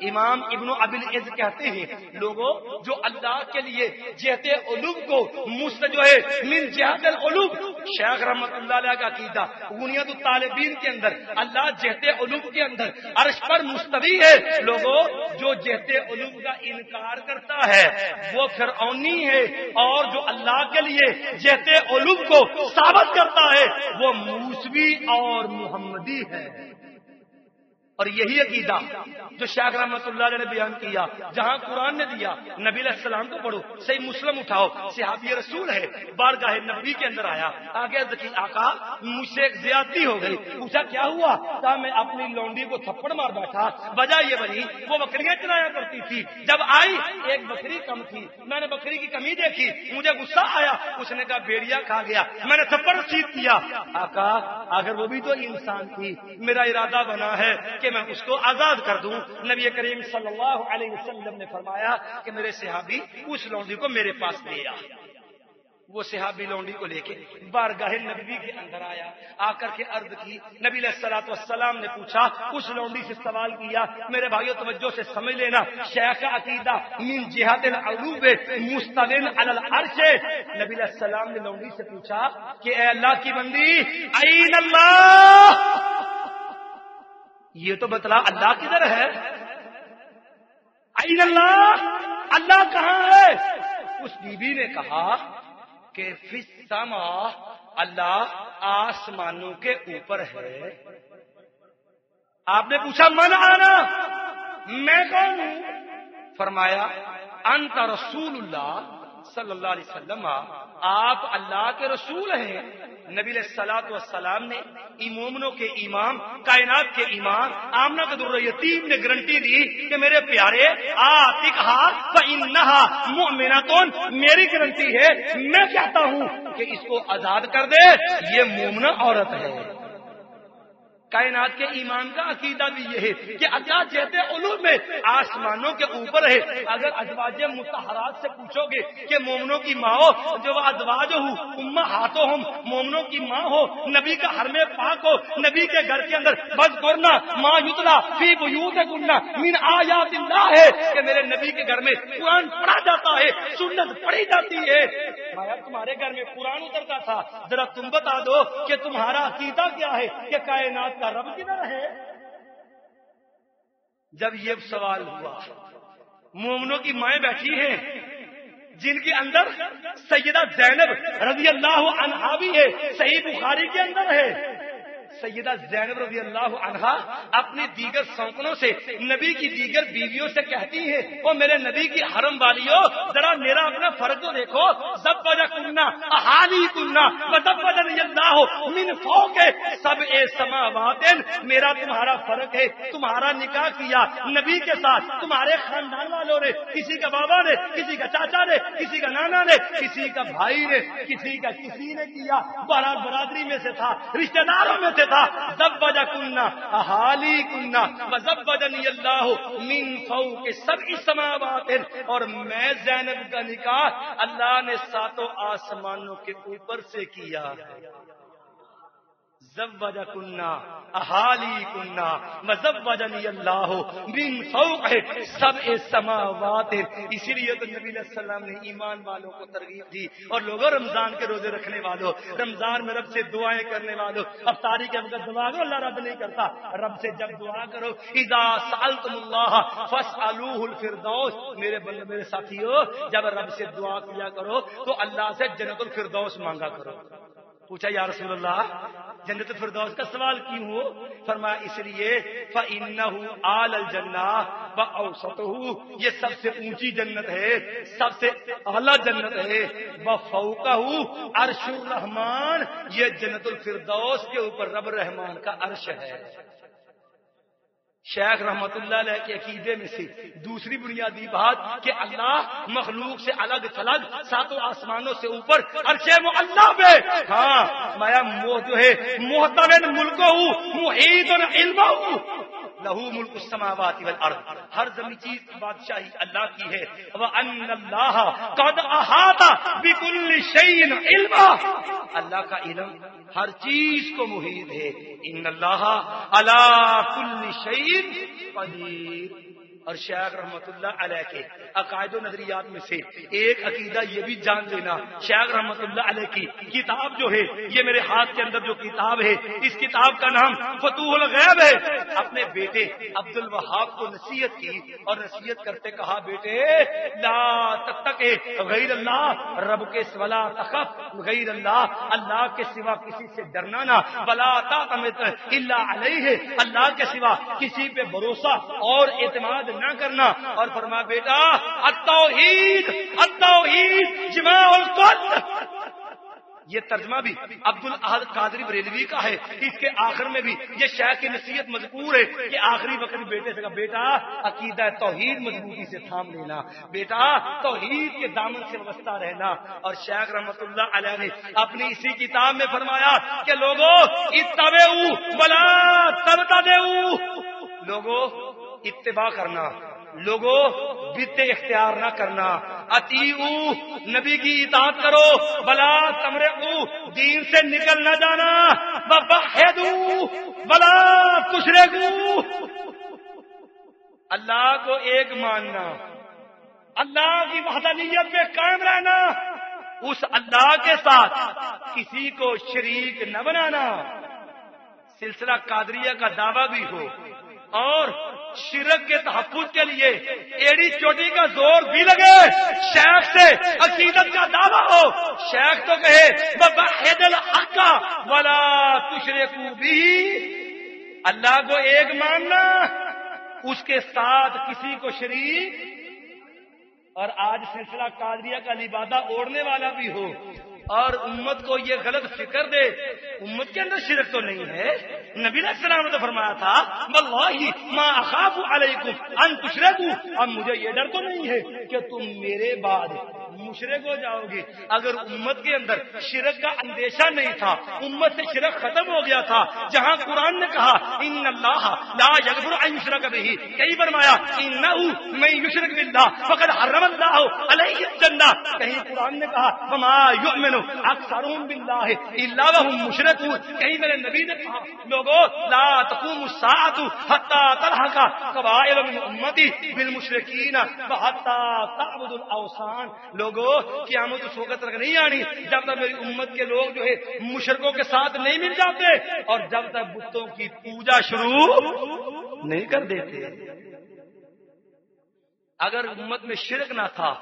امام ابن ابی العز کہتے ہیں لوگوں جو اللہ کے لیے جہت علو کو جو ہے من جہت العلو، شیخ رحمت اللہ علیہ کا عقیدہ غنیت الطالبین کے اندر اللہ جہت علو کے اندر عرش پر مستوی ہے۔ لوگوں جو جہت علو کا انکار کرتا ہے وہ فرعونی ہے، اور جو اللہ کے لیے جہت علو کو ثابت کرتا ہے وہ موسوی اور محمدی ہے۔ اور یہی عقیدہ جو شیخ رحمت اللہ علیہ نے بیان کیا، جہاں قرآن نے دیا نبی علیہ السلام کو پڑھو، صحیح مسلم اٹھاؤ، صحابی رسول ہے بارگاہ نبی کے اندر آیا، آگے ذکی آقا مجھ سے ایک زیادتی ہو گئی، پوچھا کیا ہوا؟ کہا میں اپنی لونڈی کو تھپڑ مار بیٹھا، وجہ یہ بنی وہ بکریاں چلایا کرتی تھی، جب آئی ایک بکری کم تھی، میں نے بکری کی کمی دیکھی، مجھے غصہ آیا، اس نے کہا بیڑیا کھا گیا، میں نے تھپڑ رسید کیا۔ آقا اگر وہ بھی تو انسان تھی، میرا ارادہ بنا ہے کہ میں اس کو آزاد کر دوں۔ نبی کریم صلی اللہ علیہ وسلم نے فرمایا کہ میرے صحابی اس لونڈی کو میرے پاس لے آ۔ وہ صحابی لونڈی کو لے کے بارگاہ نبی کے اندر آیا، آ کر کے عرض کی، نبی علیہ الصلوۃ والسلام نے پوچھا، اس لونڈی سے سوال کیا، میرے بھائیو توجہ سے سمجھ لینا، شیخ کا عقیدہ من جہت العلو مستوٍ علی العرش۔ نبی علیہ السلام نے لونڈی سے پوچھا کہ اے اللہ کی بندی این اللہ، یہ تو بتلا اللہ کدھر ہے؟ این اللہ، اللہ کہاں ہے؟ اس بی بی نے کہا کہ فی السماء، اللہ آسمانوں کے اوپر ہے۔ آپ نے پوچھا من آنا، میں کون ہوں؟ فرمایا انت رسول اللہ صلی اللہ علیہ وسلم، آپ اللہ کے رسول ہیں۔ نبی علیہ الصلوۃ والسلام نے مومنوں کے امام، کائنات کے امام آمنہ در یتیم نے گارنٹی دی کہ میرے پیارے آتقھا فانھا مؤمنۃ، میری گارنٹی ہے، میں چاہتا ہوں کہ اس کو آزاد کر دے، یہ مومنہ عورت ہے۔ کائنات کے ایمان کا عقیدہ بھی یہ ہے کہ اللہ جہتے علوم میں آسمانوں کے اوپر ہے۔ اگر ازواج مطہرات سے پوچھو گے کہ مومنوں کی ماں ہو، جو ازواج ہو امہاتہم، مومنوں کی ماں ہو، نبی کا حرم پاک ہو، نبی کے گھر کے اندر بذکرنا ما یتلا فی بیوتکن من آیات اللہ ہے کہ میرے نبی کے گھر میں قرآن پڑھا جاتا ہے، سنت پڑھی جاتی ہے۔ تمہارے گھر میں قرآن اترتا تھا، ذرا تم بتا دو کہ تمہارا عقیدہ کیا ہے کہ کائنات کا رب کدھر ہے؟ جب یہ سوال ہوا، مومنوں کی مائیں بیٹھی ہیں جن کے اندر سیدہ زینب رضی اللہ عنہا بھی ہے، صحیح بخاری کے اندر ہے۔ سیدہ زینب رضی اللہ عنہا اپنی دیگر سوکنوں سے، نبی کی دیگر بیویوں سے کہتی ہیں، او میرے نبی کی حرم والیوں، ذرا میرا اپنا فرق تو دیکھو، زوجکننا احالیکننا وزوجنی اللہ من فوق سبع سماوات، میرا تمہارا فرق ہے، تمہارا نکاح کیا نبی کے ساتھ تمہارے خاندان والوں نے، کسی کا بابا نے، کسی کا چاچا نے، کسی کا نانا نے، کسی کا بھائی نے، کسی کا کسی نے کیا، برادری میں سے تھا، رشتہ داروں میں سے تھا۔ زوجکننا احالیکننا وزوجنی اللہ من فوق سبع سماوات، اور میں زینب کا نکاح اللہ نے ساتوں آسمانوں کے اوپر سے کیا ہے۔ زوجکننا احالیکننا وزوجنی اللہ من فوق سبع سماوات۔ اسی لیے تو نبی علیہ السلام نے ایمان والوں کو ترغیب دی، اور لوگوں رمضان کے روزے رکھنے والوں، رمضان میں رب سے دعائیں کرنے والوں، افطاری کے وقت دعا کرو، اللہ رد نہیں کرتا، رب سے جب دعا کرو، اذا سألتم اللہ فاسألوہ الفردوس، میرے بندے میرے ساتھیو، جب رب سے دعا کیا کرو تو اللہ سے جنت الفردوس مانگا کرو۔ پوچھا یا رسول اللہ جنت الفردوس کا سوال کیوں ہو؟ فرمایا اس لیے فَإِنَّهُ أَعْلَى الْجَنَّةِ وَأَوْسَطُهُ، یہ سب سے اونچی جنت ہے، سب سے اعلیٰ جنت ہے، وَفَوْقَهُ عَرْشُ الرَّحْمَٰن، یہ جنت الفردوس کے اوپر رب رحمان کا عرش ہے۔ شیخ رحمت اللہ علیہ کے عقیدے میں سے دوسری بنیادی بات کہ اللہ مخلوق سے الگ تھلگ ساتوں آسمانوں سے اوپر عرش معلیٰ پہ، ہاں مایا جو ہے محتمل ملکہ محیط علمہ، لہو ملک السماوات والارض، ہر زمین چیز کی بادشاہی اللہ کی ہے۔ وَأَنَّ اللَّهَ قَدْ أَحَاطَ بِكُلِّ شَيْءٍ عِلْمًا، اللہ کا علم ہر چیز کو محیط ہے۔ ان اللہ علی کل شیء قدیر۔ اور شیخ رحمت اللہ علیہ کے عقائد و نظریات میں سے ایک عقیدہ یہ بھی جان لینا، شیخ رحمت اللہ علیہ کی کتاب جو ہے، یہ میرے ہاتھ کے اندر جو کتاب ہے، اس کتاب کا نام فتوح الغیب ہے۔ اپنے بیٹے عبد الوہاب کو نصیحت کی اور نصیحت کرتے کہا، بیٹے لا تتقی غیر اللہ، رب کے سوا تخف غیر اللہ، اللہ کے سوا کسی سے ڈرنا نہ، ولا تعتمد الا علیہ، اللہ کے سوا کسی پہ بھروسہ اور اعتماد نہ کرنا۔ اور فرما بیٹا التوحید التوحید جماع الکل، یہ ترجمہ بھی عبد الاحد قادری بریلوی کا ہے، اس کے آخر میں بھی یہ شیخ کی نصیحت مذکور ہے کہ آخری وقت بیٹے سے کہا، بیٹا عقیدہ توحید مضبوطی سے تھام لینا، بیٹا توحید کے دامن سے وابستہ رہنا۔ اور شیخ رحمت اللہ علیہ نے اپنی اسی کتاب میں فرمایا کہ لوگوں اتبعوا ولا تبتدعوا، لوگوں اتباع کرنا، لوگوں بدعت اختیار نہ کرنا، اطیعوا نبی کی اطاعت کرو، بلا تمرقوا دین سے نکل نہ جانا، ووحدوا بلا تشرکوا، اللہ کو ایک ماننا، اللہ کی وحدانیت میں قائم رہنا، اس اللہ کے ساتھ کسی کو شریک نہ بنانا۔ سلسلہ قادریہ کا دعویٰ بھی ہو اور شرک کے تحفظ کے لیے ایڑی چوٹی کا زور بھی لگے، شیخ سے عقیدت کا دعویٰ ہو، شیخ تو کہے وَوَحِّدِ الْحَقَّ وَلَا تُشْرِكُوا بِهِ، اللہ کو ایک ماننا، اس کے ساتھ کسی کو شریک۔ اور آج سلسلہ قادریہ کا لبادہ اوڑھنے والا بھی ہو اور امت کو یہ غلط فکر دے، امت کے اندر شرک تو نہیں ہے، نبی علیہ السلام نے تو فرمایا تھا واللہ ما اخاف علیکم ان تشرکوا، اب مجھے یہ ڈر تو نہیں ہے کہ تم میرے بعد مشرک ہو جاؤ گے۔ اگر امت کے اندر شرک کا اندیشہ نہیں تھا، امت سے شرک ختم ہو گیا تھا، جہاں قرآن نے کہا ان اللہ لا یغفر ان یشرک بہ، کہیں فرمایا انہ من یشرک باللہ فقد حرم اللہ علیہ الجنہ، کہیں قرآن نے کہا وما یؤمن اکثرهم باللہ الا وهم مشرکون، کہیں میرے نبی نے کہا لوگوں لا تقوم الساعة حتى تلحق قبائل من امتی بالمشرکین وحتى تعبد الاوثان، لوگوں قیامت اس وقت تک نہیں آنی جب تک میری امت کے لوگ جو ہے مشرکوں کے ساتھ نہیں مل جاتے اور جب تک بتوں کی پوجا شروع نہیں کر دیتے۔ اگر امت میں شرک نہ تھا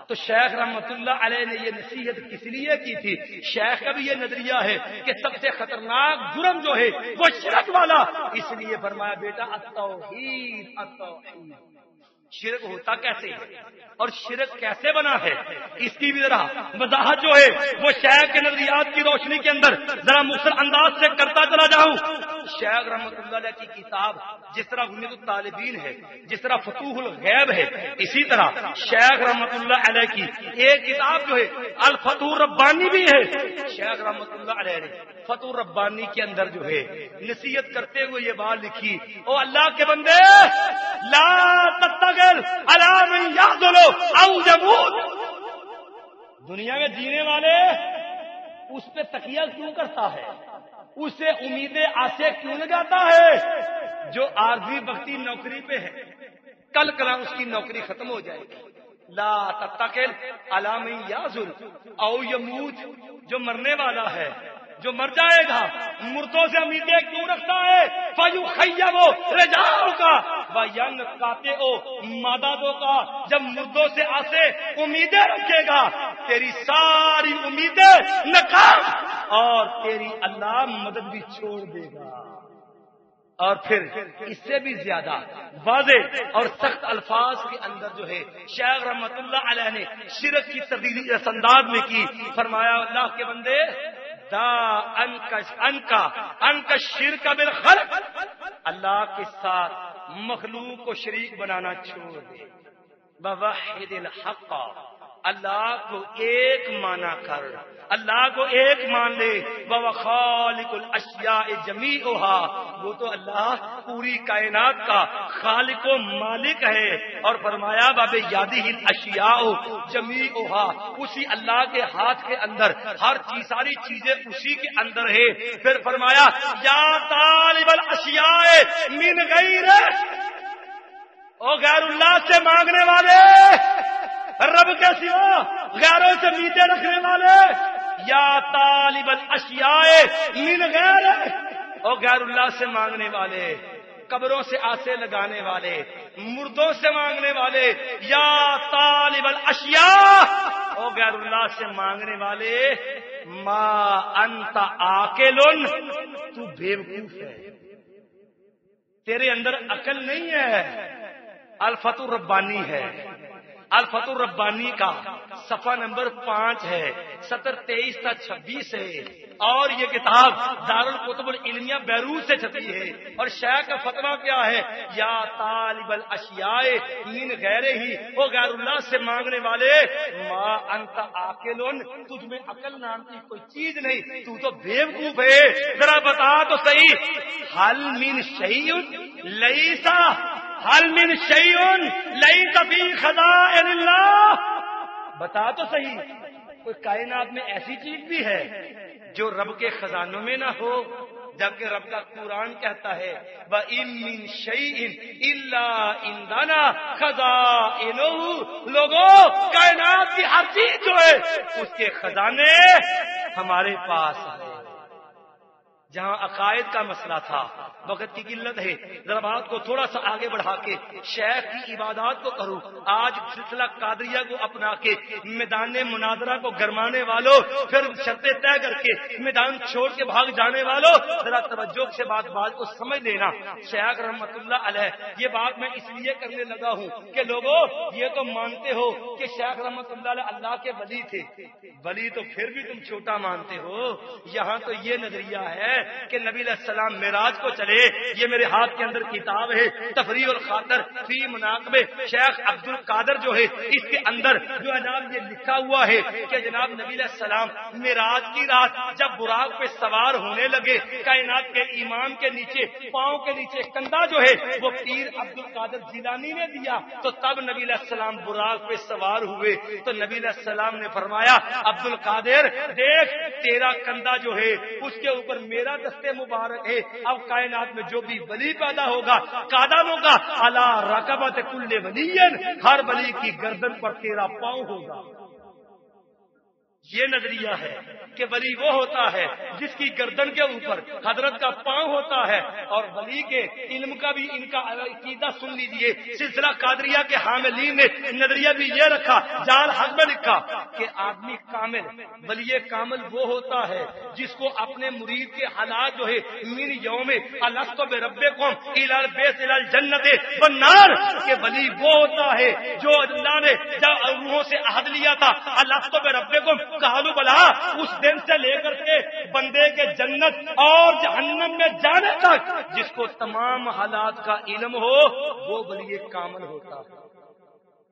تو شیخ رحمت اللہ علیہ نے یہ نصیحت کس لیے کی تھی؟ شیخ کا بھی یہ نظریہ ہے کہ سب سے خطرناک جرم جو ہے وہ شرک والا، اس لیے فرمایا بیٹا التوحید التوحید۔ شرک ہوتا کیسے ہے اور شرک کیسے بنا ہے، اس کی بھی ذرا وضاحت جو ہے وہ شیخ کے نظریات کی روشنی کے اندر ذرا مختصر انداز سے کرتا چلا جاؤں۔ شیخ رحمت اللہ علیہ کی کتاب جس طرح غنیۃ الطالبین ہے، جس طرح فتوح الغیب ہے، اسی طرح شیخ رحمت اللہ علیہ کی ایک کتاب جو ہے الفتح الربانی بھی ہے۔ شیخ رحمت اللہ علیہ نے فتح الربانی کے اندر جو ہے نصیحت کرتے ہوئے یہ بات لکھی، او اللہ کے بندے لا تتقل علی من یعذل او یموت، دنیا میں جینے والے اس پہ تکیہ کیوں کرتا ہے، اسے امیدیں آسے کیوں لگاتا ہے؟ جو عارضی وقتی نوکری پہ ہے کل کلام اس کی نوکری ختم ہو جائے گی۔ لا تتقل علی من یعذل او یموت، جو مرنے والا ہے، جو مر جائے گا، مردوں سے امیدیں کیوں رکھتا ہے؟ فَيُخَيَّبُ رِجَاؤُكَ وَيَنْقَطِعُ مَدَدُكَ، جب مردوں سے آسے امیدیں رکھے گا تیری ساری امیدیں ناکام اور تیری اللہ مدد بھی چھوڑ دے گا۔ اور پھر اس سے بھی زیادہ واضح اور سخت الفاظ کے اندر جو ہے شیخ رحمت اللہ علیہ نے شرک کی تردید اس انداز میں کی، فرمایا اللہ کے بندے دا انکا شرک بالخلق، اللہ کے ساتھ مخلوق کو شریک بنانا چھوڑ دے، ووحد الحق، اللہ کو ایک مانا کر، اللہ کو ایک مان لے، وهو خالق الاشیاء جمیعها، وہ تو اللہ پوری کائنات کا خالق و مالک ہے، اور فرمایا باب یادہ الاشیاء جمیعها، اسی اللہ کے ہاتھ کے اندر ہر چیز، ساری چیزیں اسی کے اندر ہے۔ پھر فرمایا یا طالب الاشیاء من غیر، او غیر اللہ سے مانگنے والے، رب کے سوا غیروں سے امیدیں رکھنے والے، یا طالب الاشیاء من غیر، او غیر اللہ سے مانگنے والے، قبروں سے آسے لگانے والے، مردوں سے مانگنے والے، یا طالب الاشیاء، او غیر اللہ سے مانگنے والے، ما انت عاقل، تو بیوقوف ہے، تیرے اندر عقل نہیں ہے۔ الفتح الربانی ہے، الفتح الربانی کا صفحہ نمبر 5 ہے، سطر 23 تا 26 ہے، اور یہ کتاب دارالکتب العلمیہ بیروت سے چھپی ہے، اور شیخ کا فتویٰ کیا ہے؟ یا طالب الاشیاء من غیر ہی، وہ غیر اللہ سے مانگنے والے، ما انت عاقل، تجھ میں عقل نام کی کوئی چیز نہیں، تو تو بیوقوف ہے۔ ذرا بتا تو صحیح، حل من شیء لیس، حل من شیء لیس فی خزائن اللہ، بتا تو صحیح کوئی کائنات میں ایسی چیز بھی ہے جو رب کے خزانوں میں نہ ہو، جبکہ رب کا قرآن کہتا ہے وَإِن مِّن شَيْءٍ إِلَّا عِندَنَا خَزَائِنُهُ، لوگوں کائنات کی ہر چیز جو ہے اس کے خزانے ہمارے پاس ہیں۔ جہاں عقائد کا مسئلہ تھا، وقت کی قلت ہے، ذرا بات کو تھوڑا سا آگے بڑھا کے شیخ کی عبادات کو کروں۔ آج سلسلہ قادریہ کو اپنا کے میدان مناظرہ کو گرمانے والوں، پھر شرطیں طے کر کے میدان چھوڑ کے بھاگ جانے والوں، ذرا توجہ سے بات کو سمجھ لینا۔ شیخ رحمت اللہ علیہ یہ بات میں اس لیے کرنے لگا ہوں کہ لوگوں یہ تو مانتے ہو کہ شیخ رحمت اللہ علیہ اللہ کے ولی تھے، ولی تو پھر بھی تم چھوٹا مانتے ہو۔ یہاں تو یہ نظریہ ہے کہ نبی علیہ السلام معراج کو چلے، یہ میرے ہاتھ کے اندر کتاب ہے تفریح الخاطر فی مناقب شیخ عبد القادر جو ہے، اس کے اندر جو جناب یہ لکھا ہوا ہے کہ جناب نبی علیہ السلام معراج کی رات جب براق پہ سوار ہونے لگے، کائنات کے امام کے نیچے پاؤں کے نیچے کندھا جو ہے وہ پیر عبد القادر جیلانی نے دیا، تو تب نبی علیہ السلام براق پہ سوار ہوئے، تو نبی علیہ السلام نے فرمایا عبد القادر دیکھ تیرا کندھا جو ہے اس کے اوپر میرا دستے مبارک ہے، اب کائنات میں جو بھی ولی پیدا ہوگا قادم ہوگا علی رقبت کل ولی، ہر ولی کی گردن پر تیرا پاؤں ہوگا۔ یہ نظریہ ہے کہ ولی وہ ہوتا ہے جس کی گردن کے اوپر حضرت کا پاؤں ہوتا ہے، اور ولی کے علم کا بھی ان کا عقیدہ سن لیجئے، سلسلہ قادریہ کے حاملین نے نظریہ بھی یہ رکھا، جال حق میں لکھا کہ آدمی کامل، ولی کامل وہ ہوتا ہے جس کو اپنے مرید کے حالات جو ہے من یوم الست بربکم الی البیت الی الجنت والنار، کہ ولی وہ ہوتا ہے جو اللہ نے جب روحوں سے عہد لیا تھا الست بربکم قالوا بلا، اس دن سے لے کر کے بندے کے جنت اور جہنم میں جانے تک جس کو تمام حالات کا علم ہو وہ ولی کامل ہوتا ہے۔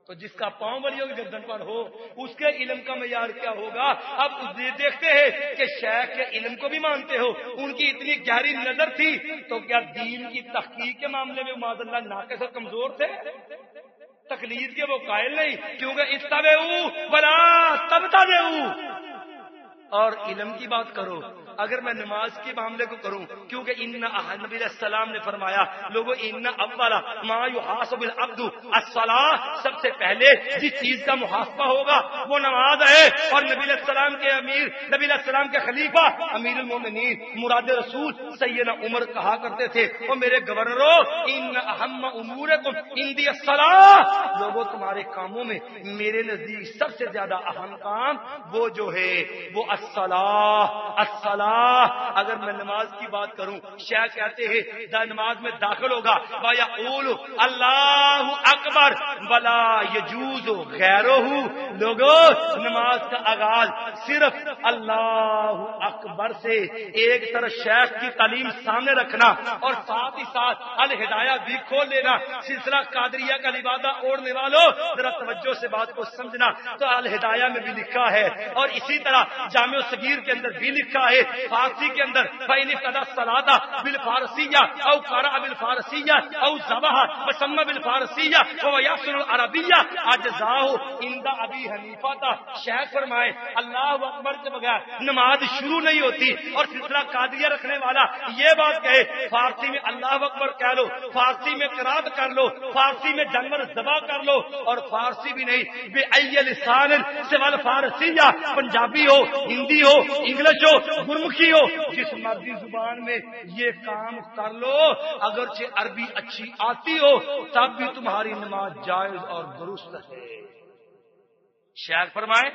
تو جس کا پاؤں ولیوں کی گردن پر ہو اس کے علم کا معیار کیا ہوگا؟ اب دیکھتے ہیں کہ شیخ کے علم کو بھی مانتے ہو، ان کی اتنی گہری نظر تھی تو کیا دین کی تحقیق کے معاملے میں معاذ اللہ ناقص اور کمزور تھے؟ تقلید کے وہ قائل نہیں، کیونکہ اتبعوا ولا تبتدعوا۔ اور علم کی بات کرو، اگر میں نماز کے معاملے کو کروں، کیونکہ نبی علیہ السلام نے فرمایا لوگوں ان اول ما یحاسب العبد الصلاۃ، سب سے پہلے جس چیز کا محاسبہ ہوگا وہ نماز ہے۔ اور نبی علیہ السلام کے امیر، نبی علیہ السلام کے خلیفہ امیر المومنین مراد رسول سیدنا عمر کہا کرتے تھے وہ میرے گورنروں ان اہم امورکم عندی الصلاۃ، لوگوں تمہارے کاموں میں میرے نزدیک سب سے زیادہ اہم کام وہ جو ہے وہ الصلاۃ۔ اگر میں نماز کی بات کروں، شیخ کہتے ہیں نماز میں داخل ہوگا وَيَقُولُ اللہ اکبر وَلَا يَجُوزُ غَيْرُهُ، لوگوں نماز کا آغاز صرف اللہ اکبر سے، ایک طرف شیخ کی تعلیم سامنے رکھنا اور ساتھ ہی ساتھ الہدایہ بھی کھول لینا۔ سلسلہ قادریہ کا لبادہ اوڑھنے والوں ذرا توجہ سے بات کو سمجھنا، تو الہدایہ میں بھی لکھا ہے اور اسی طرح جامع الصغیر کے اندر بھی لکھا ہے، فارسی کے اندر فَإِنِ ابْتَدَى الصَّلَاةَ بِالْفَارْسِيَّةِ أَوْ قَرَأَ بِالْفَارْسِيَّةِ أَوْ ذَبَحَ وَسَمَّ بِالْفَارْسِيَّةِ وَهُوَ يَحْسُنُ الْعَرَبِيَّةَ أَجْزَاهُ عِندَ أَبِي حنیفہ۔ شیخ فرمائے اللہ اکبر کے بغیر نماز شروع نہیں ہوتی، اور سلسلہ قادریہ رکھنے والا یہ بات کہے فارسی میں اللہ اکبر کہہ لو، فارسی میں قرات کر لو، فارسی میں جانور ذبح کر لو، اور فارسی بھی نہیں بِأَيِّ لِسَانٍ سِوَى الْفَارْسِيَّةِ، پنجابی ہو، ہندی ہو، انگلش ہو، گرمکھی ہو، جس مرضی زبان میں یہ کام کر لو، اگرچہ عربی اچھی آتی ہو تب بھی تمہاری نماز جائز اور درست ہے۔ شیخ فرمائے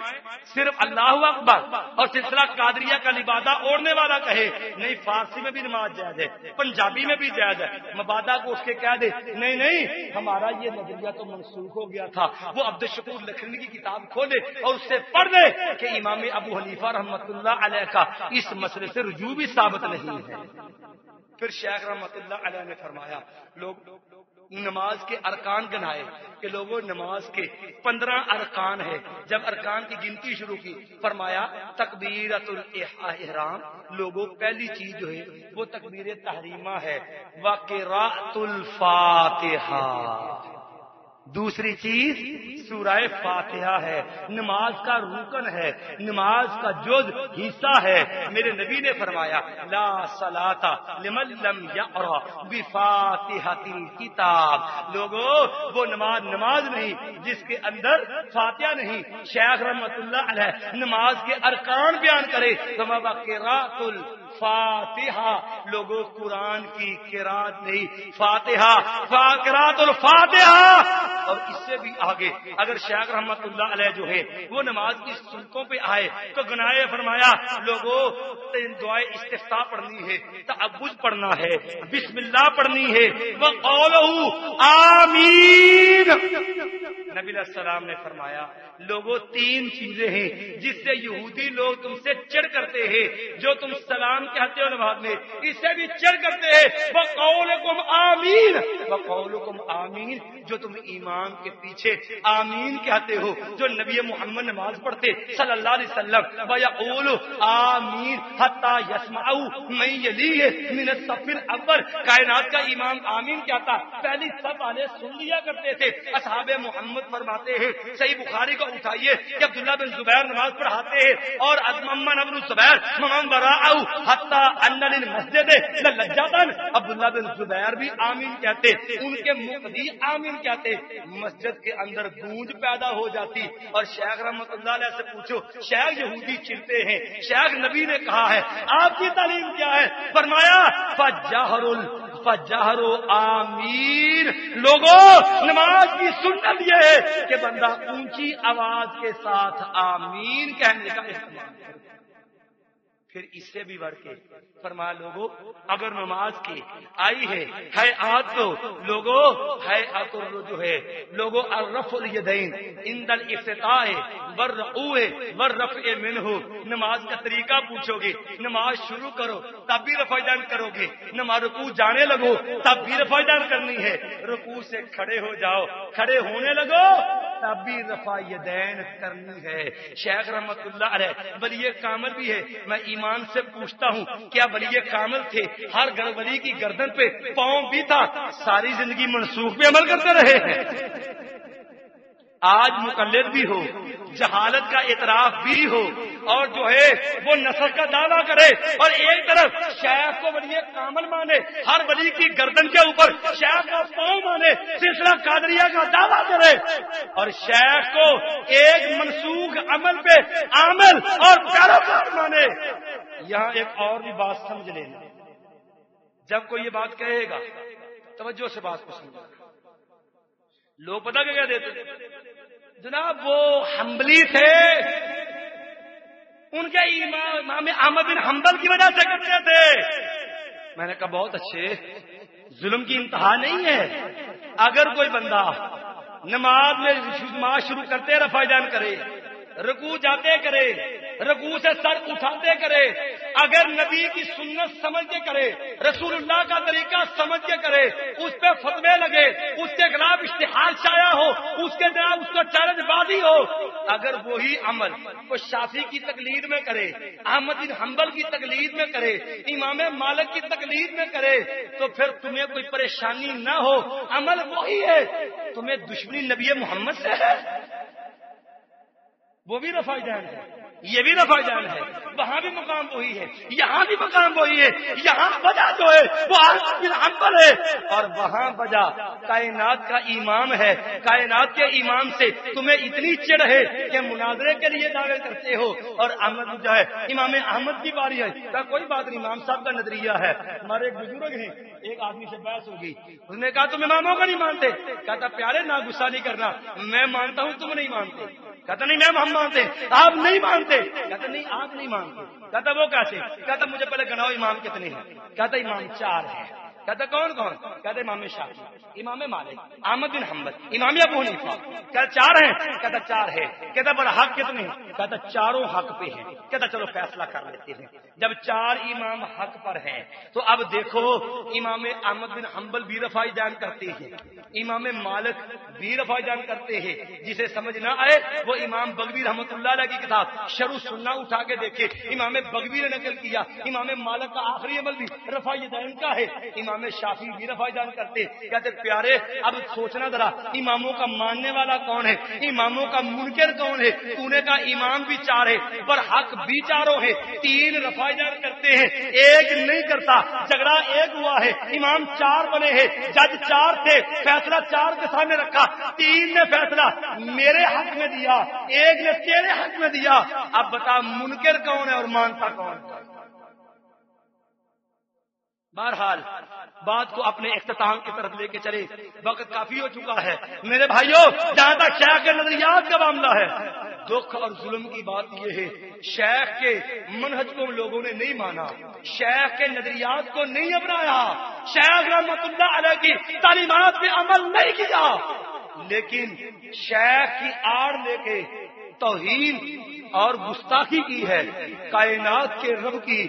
صرف اللہ اکبر اور سلسلہ قادریہ کا لبادہ اوڑھنے والا کہے نہیں فارسی میں بھی نماز جائز ہے، پنجابی میں بھی جائز ہے، مبادہ کو اس کے کہہ دے نہیں نہیں ہمارا یہ نظریہ تو منسوخ ہو گیا تھا، وہ عبد الشکور لکھنوی کی کتاب کھولے اور اس سے پڑھ دے کہ امام ابو حنیفہ رحمۃ اللہ علیہ کا اس مسئلے سے رجوع بھی ثابت نہیں ہے۔ پھر شیخ رحمۃ اللہ علیہ نے فرمایا لوگ نماز کے ارکان گنائے کہ لوگوں نماز کے 15 ارکان ہے، جب ارکان کی گنتی شروع کی فرمایا تکبیرۃ الاحرام، لوگوں پہلی چیز جو ہے وہ تکبیر تحریمہ ہے، وقراءۃ الفاتحہ، دوسری چیز سورہ فاتحہ ہے، نماز کا رکن ہے، نماز کا جز حصہ ہے۔ میرے نبی نے فرمایا لا صلاۃ لمن لم یقرأ بفاتحۃ الکتاب، لوگوں وہ نماز نہیں جس کے اندر فاتحہ نہیں۔ شیخ رحمۃ اللہ علیہ نماز کے ارکان بیان کرے تو قراءۃ الفاتحہ، لوگوں قرآن کی قرات نہیں فاتحہ، قراءۃ الفاتحہ۔ اور اس سے بھی آگے اگر شیخ رحمت اللہ علیہ جو ہے وہ نماز کی سنتوں پہ آئے تو گنائے فرمایا لوگوں دعائے استفتاح پڑھنی ہے، تعوذ پڑھنا ہے، بسم اللہ پڑھنی ہے، وقولہ آمین۔ نبی علیہ السلام نے فرمایا لوگوں 3 چیزیں ہیں جس سے یہودی لوگ تم سے چڑ کرتے ہیں، جو تم سلام کہتے ہو نماز میں اس سے بھی چڑ کرتے ہیں، وقولکم آمین، وقولکم آمین، جو تم ایمان کے پیچھے آمین کہتے ہو، جو نبی محمد نماز پڑھتے صلی اللہ علیہ وسلم ویقول آمین حتی یسمعوا من یلیہ من الصف الاول، کائنات کا امام آمین کہتا پہلی صف والے سن لیا کرتے تھے، اصحاب محمد محمد فرماتے ہیں صحیح بخاری کو اٹھائیے کہ عبداللہ بن زبیر نماز پڑھاتے ہیں اور امن ابن زبیر ممن براء حتی ان للمسجد للجاتا، عبداللہ بن زبیر بھی آمین کہتے، ان کے مقتدی آمین کہتے، مسجد کے اندر گونج پیدا ہو جاتی۔ اور شیخ رحمۃ اللہ علیہ سے پوچھو، شیخ یہودی چلتے ہیں، شیخ نبی نے کہا ہے آپ کی تعلیم کیا ہے؟ فرمایا فجہر آمین، لوگوں نماز کی سنت یہ ہے کہ بندہ اونچی آواز کے ساتھ آمین کہنے کا استعمال کرے۔ پھر اس سے بھی بڑھ کے فرمایا لوگوں اگر نماز کی آئی ہے ہیئات تو لوگوں ہیئات جو ہے لوگوں الرفع الیدین عند الافتتاح والرکوع والرفع منہ، نماز کا طریقہ پوچھو گے، نماز شروع کرو تب بھی رفع دین کرو گے، نماز رکوع جانے لگو تب بھی رفع دین کرنی ہے، رکوع سے کھڑے ہو جاؤ کھڑے ہونے لگو تب بھی رفع یدین کرنی ہے۔ شیخ رحمت اللہ علیہ ولی کامل بھی ہے، میں ایمان سے پوچھتا ہوں کیا ولی کامل تھے؟ ہر ولی کی گردن پہ پاؤں بھی تھا، ساری زندگی منسوخ پہ عمل کرتے رہے ہیں۔ آج مقلد بھی ہو، جہالت کا اعتراف بھی ہو، اور جو ہے وہ نسخ کا دعویٰ کرے، اور ایک طرف شیخ کو ولی کامل مانے، ہر ولی کی گردن کے اوپر شیخ کا پاؤں مانے، سلسلہ قادریہ کا دعویٰ کرے، اور شیخ کو ایک منسوخ عمل پہ عامل اور پیروکار مانے۔ یہاں ایک اور بھی بات سمجھ لینا، جب کوئی یہ بات کہے گا توجہ سے بات کو سمجھنا، لوگ پتہ کیا دیتے جناب وہ حنبلی تھے، ان کے امام احمد بن حنبل کی وجہ سے کرتے تھے۔ میں نے کہا بہت اچھے، ظلم کی انتہا نہیں ہے۔ اگر کوئی بندہ نماز میں نماز شروع کرتے رفع دین کرے، رکوع جاتے کرے، رکوع سے سر اٹھاتے کرے، اگر نبی کی سنت سمجھ کے کرے، رسول اللہ کا طریقہ سمجھ کے کرے، اس پہ فتوے لگے، اس کے خلاف اشتہار شائع ہو، اس کے خلاف اس کو چیلنج بازی ہو، اگر وہی عمل وہ شافعی کی تقلید میں کرے، احمد بن حنبل کی تقلید میں کرے، امام مالک کی تقلید میں کرے، تو پھر تمہیں کوئی پریشانی نہ ہو، عمل وہی ہے، تمہیں دشمنی نبی محمد سے ہے، وہ بھی رفع دین ہے، یہ بھی رفع دین ہے، وہاں بھی مقام وہی ہے، یہاں بھی مقام وہی ہے، یہاں وجہ جو ہے وہ احمد بن حنبل ہے، اور وہاں وجہ کائنات کا امام ہے۔ کائنات کے امام سے تمہیں اتنی چڑ ہے کہ مناظرے کے لیے دعوے کرتے ہو، اور احمد جو ہے امام احمد کی باری ہے، کہا کوئی بات نہیں، امام صاحب کا نظریہ ہے۔ ہمارے ایک بزرگ ہیں، ایک آدمی سے بحث ہوگی، اس نے کہا تم اماموں کا نہیں مانتے؟ کہتا پیارے نہ غصہ نہیں کرنا، میں مانتا ہوں تم نہیں مانتے۔ کہتا نہیں میم ہم مانتے، آپ نہیں مانتے۔ کہتا نہیں آپ نہیں مانتے۔ کہتا وہ کیسے؟ کہتا مجھے پہلے گناؤ امام کتنے ہیں؟ کہتا امام 4 ہیں۔ کہتا کون کون؟ کہتا امام شافعی، امام مالک، احمد بن حنبل، امام ابو حنیفہ۔ کہتا 4 ہیں؟ کہتا 4 ہے۔ کہتا بڑا حق کتنے ہیں؟ کہتا چاروں حق پہ ہیں۔ کہتا چلو فیصلہ کر لیتے ہیں، جب 4 امام حق پر ہیں تو اب دیکھو امام احمد بن حنبل بھی رفع دین کرتے ہیں، امام مالک بھی رفع دین کرتے ہیں، جسے سمجھ نہ آئے وہ امام بغوی رحمۃ اللہ علیہ کی کتاب شرح السنہ اٹھا کے دیکھے، امام بغوی نے نقل کیا امام مالک کا آخری عمل بھی رفع دین کا ہے، امام شافعی بھی رفع دین کرتے۔ کہتے پیارے اب سوچنا ذرا اماموں کا ماننے والا کون ہے، اماموں کا منکر کون ہے؟ تو نے کہا امام بھی 4 ہے پر حق بھی 4 ہے، 3 رفع دین کرتے ہیں، 1 نہیں کرتا، جھگڑا 1 ہوا ہے، امام 4 بنے ہیں، جج 4 تھے، فیصلہ 4 کے سامنے رکھا، 3 نے فیصلہ میرے حق میں دیا، 1 نے تیرے حق میں دیا، اب بتا منکر کون ہے اور مانتا کون ہے؟ بہرحال بات کو اپنے اختتام کی طرف لے کے چلے، وقت کافی ہو چکا ہے میرے بھائیوں۔ جہاں تک شیخ کے نظریات کا معاملہ ہے، دکھ اور ظلم کی بات یہ ہے شیخ کے منہج کو لوگوں نے نہیں مانا، شیخ کے نظریات کو نہیں اپنایا، شیخ رحمت اللہ علیہ کی تعلیمات پہ عمل نہیں کیا، لیکن شیخ کی آڑ لے کے توہین اور گستاخی کی ہے۔ کائنات کے رب کی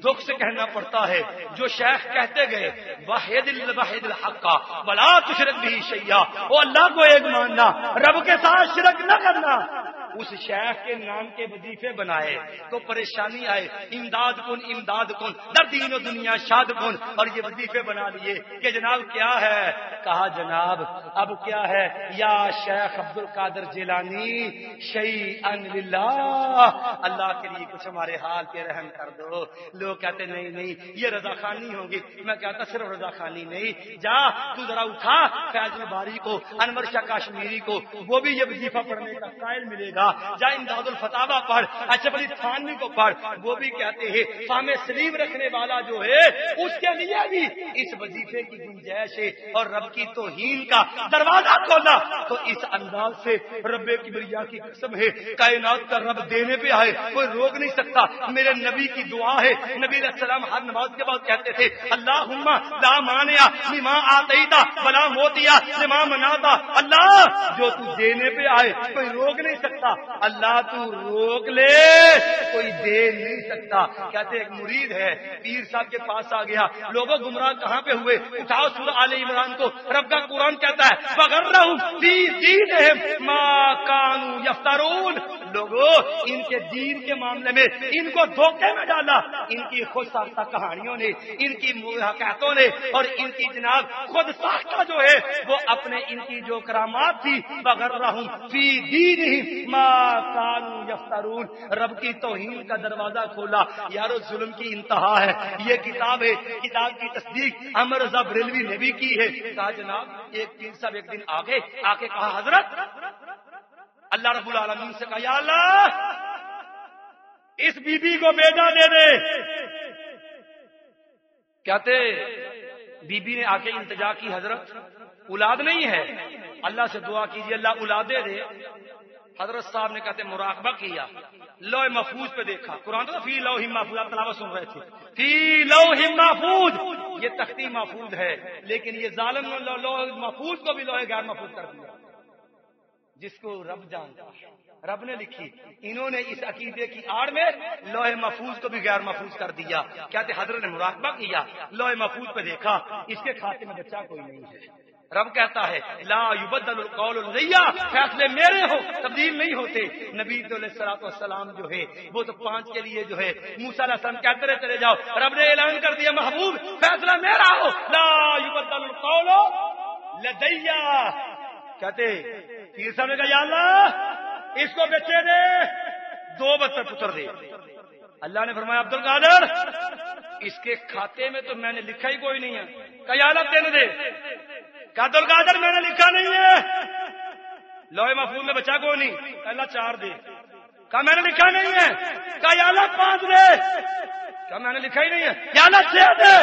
دکھ سے کہنا پڑتا ہے، جو شیخ کہتے گئے واحد الحق ولا تشرک به شیئا، وہ اللہ کو ایک ماننا، رب کے ساتھ شرک نہ کرنا، اس شیخ کے نام کے وظیفے بنائے تو پریشانی آئے، امداد کن در دین و دنیا شاد کن، اور یہ وظیفے بنا لیے کہ جناب کیا ہے؟ کہا جناب اب کیا ہے؟ یا شیخ عبد القادر جیلانی شیئن للہ، اللہ کے لیے کچھ ہمارے حال پہ رحم کر دو۔ لوگ کہتے نہیں یہ رضا خانی ہوگی۔ میں کہتا صرف رضا خانی نہیں، جا تو ذرا اٹھا فیض الباری کو، انور شاہ کاشمیری کو، وہ بھی یہ وظیفہ پڑھنے کا قائل ملے گا۔ جا امداد الفتاوی پڑھ، اشرف علی تھانوی کو پڑھ، وہ بھی کہتے ہیں فہم سلیم رکھنے والا جو ہے اس کے لیے بھی اس وظیفے کی گنجائش ہے، اور رب کی توہین کا دروازہ کھولا تو اس انداز سے رب کبریا کی قسم ہے، کائنات کا رب دینے پہ آئے کوئی روک نہیں سکتا۔ میرے نبی کی دعا ہے، نبی علیہ السلام ہر نماز کے بعد کہتے تھے اللہم لا مانع لما آتیتا ولا موتیا لما منعتا، اللہ جو تو دینے پہ آئے کوئی روک نہیں سکتا، اللہ تو روک لے کوئی دے نہیں سکتا۔ کہتے ایک مرید ہے پیر صاحب کے پاس آ گیا، لوگوں گمراہ کہاں پہ ہوئے؟ اٹھاؤ سورہ آل عمران کو، رب کا قرآن کہتا ہے فغرہم فی دینہم ما کانوا یفترون، لوگوں ان کے دین کے معاملے میں ان کو دھوکے میں ڈالا، ان کی خود ساختہ کہانیوں نے، ان کی حکایتوں نے، اور ان کی جناب خود ساختہ جو ہے وہ اپنے ان کی جو کرامات تھی فغرہم فی دینہم ما کانوا یفترون، رب کی توہین کا دروازہ کھولا۔ یارو ظلم کی انتہا ہے، یہ کتاب ہے، کتاب کی تصدیق احمد رضا بریلوی نے بھی کی ہے۔ کہا جناب ایک پیر صاحب ایک دن آگے آ کے کہا حضرت اللہ رب العالمین سے کہا یا اللہ اس بی بی کو بیٹا دے دے۔ کہتے بی بی نے آ کے التجا کی حضرت اولاد نہیں ہے، اللہ سے دعا کیجیے اللہ اولاد دے دے۔ حضرت صاحب نے کہتے مراقبہ کیا، لوح محفوظ پہ دیکھا، قرآن تو فی لوح محفوظ، آپ تلاوت سن رہے تھے، فی لوح محفوظ، یہ تختی محفوظ ہے، لیکن یہ ظالم نے لوح محفوظ کو بھی لوح غیر محفوظ کر دیا، جس کو رب جانتا ہے، رب نے لکھی، انہوں نے اس عقیدے کی آڑ میں لوح محفوظ کو بھی غیر محفوظ کر دیا۔ کہتے حضرت نے مراقبہ کیا، لوح محفوظ پہ دیکھا، اس کے کھاتے میں بچہ کوئی نہیں ہے۔ رب کہتا ہے لا یبدل القول لدیا، فیصلے میرے ہو تبدیل نہیں ہوتے۔ نبی علیہ الصلوۃ والسلام جو ہے وہ تو 5 کے لیے جو ہے موسیٰ علیہ السلام کہتے رہے چلے جاؤ، رب نے اعلان کر دیا محبوب فیصلہ میرا ہو، لا یبدل القول لدیا۔ کہتے پیر صاحب نے کہا یا اللہ اس کو بچے دے، 2 بچے پتر دے۔ اللہ نے فرمایا عبد القادر اس کے کھاتے میں تو میں نے لکھا ہی کوئی نہیں ہے، کہ یا اللہ تین دے۔ کہ عبد القادر میں نے لکھا نہیں ہے، لوح محفوظ میں بچہ کوئی نہیں، اللہ 4 دے۔ کہا میں نے لکھا نہیں ہے، کہا یا اللہ 5 دے۔ کہا میں نے لکھا ہی نہیں ہے، یا اللہ 6 دے۔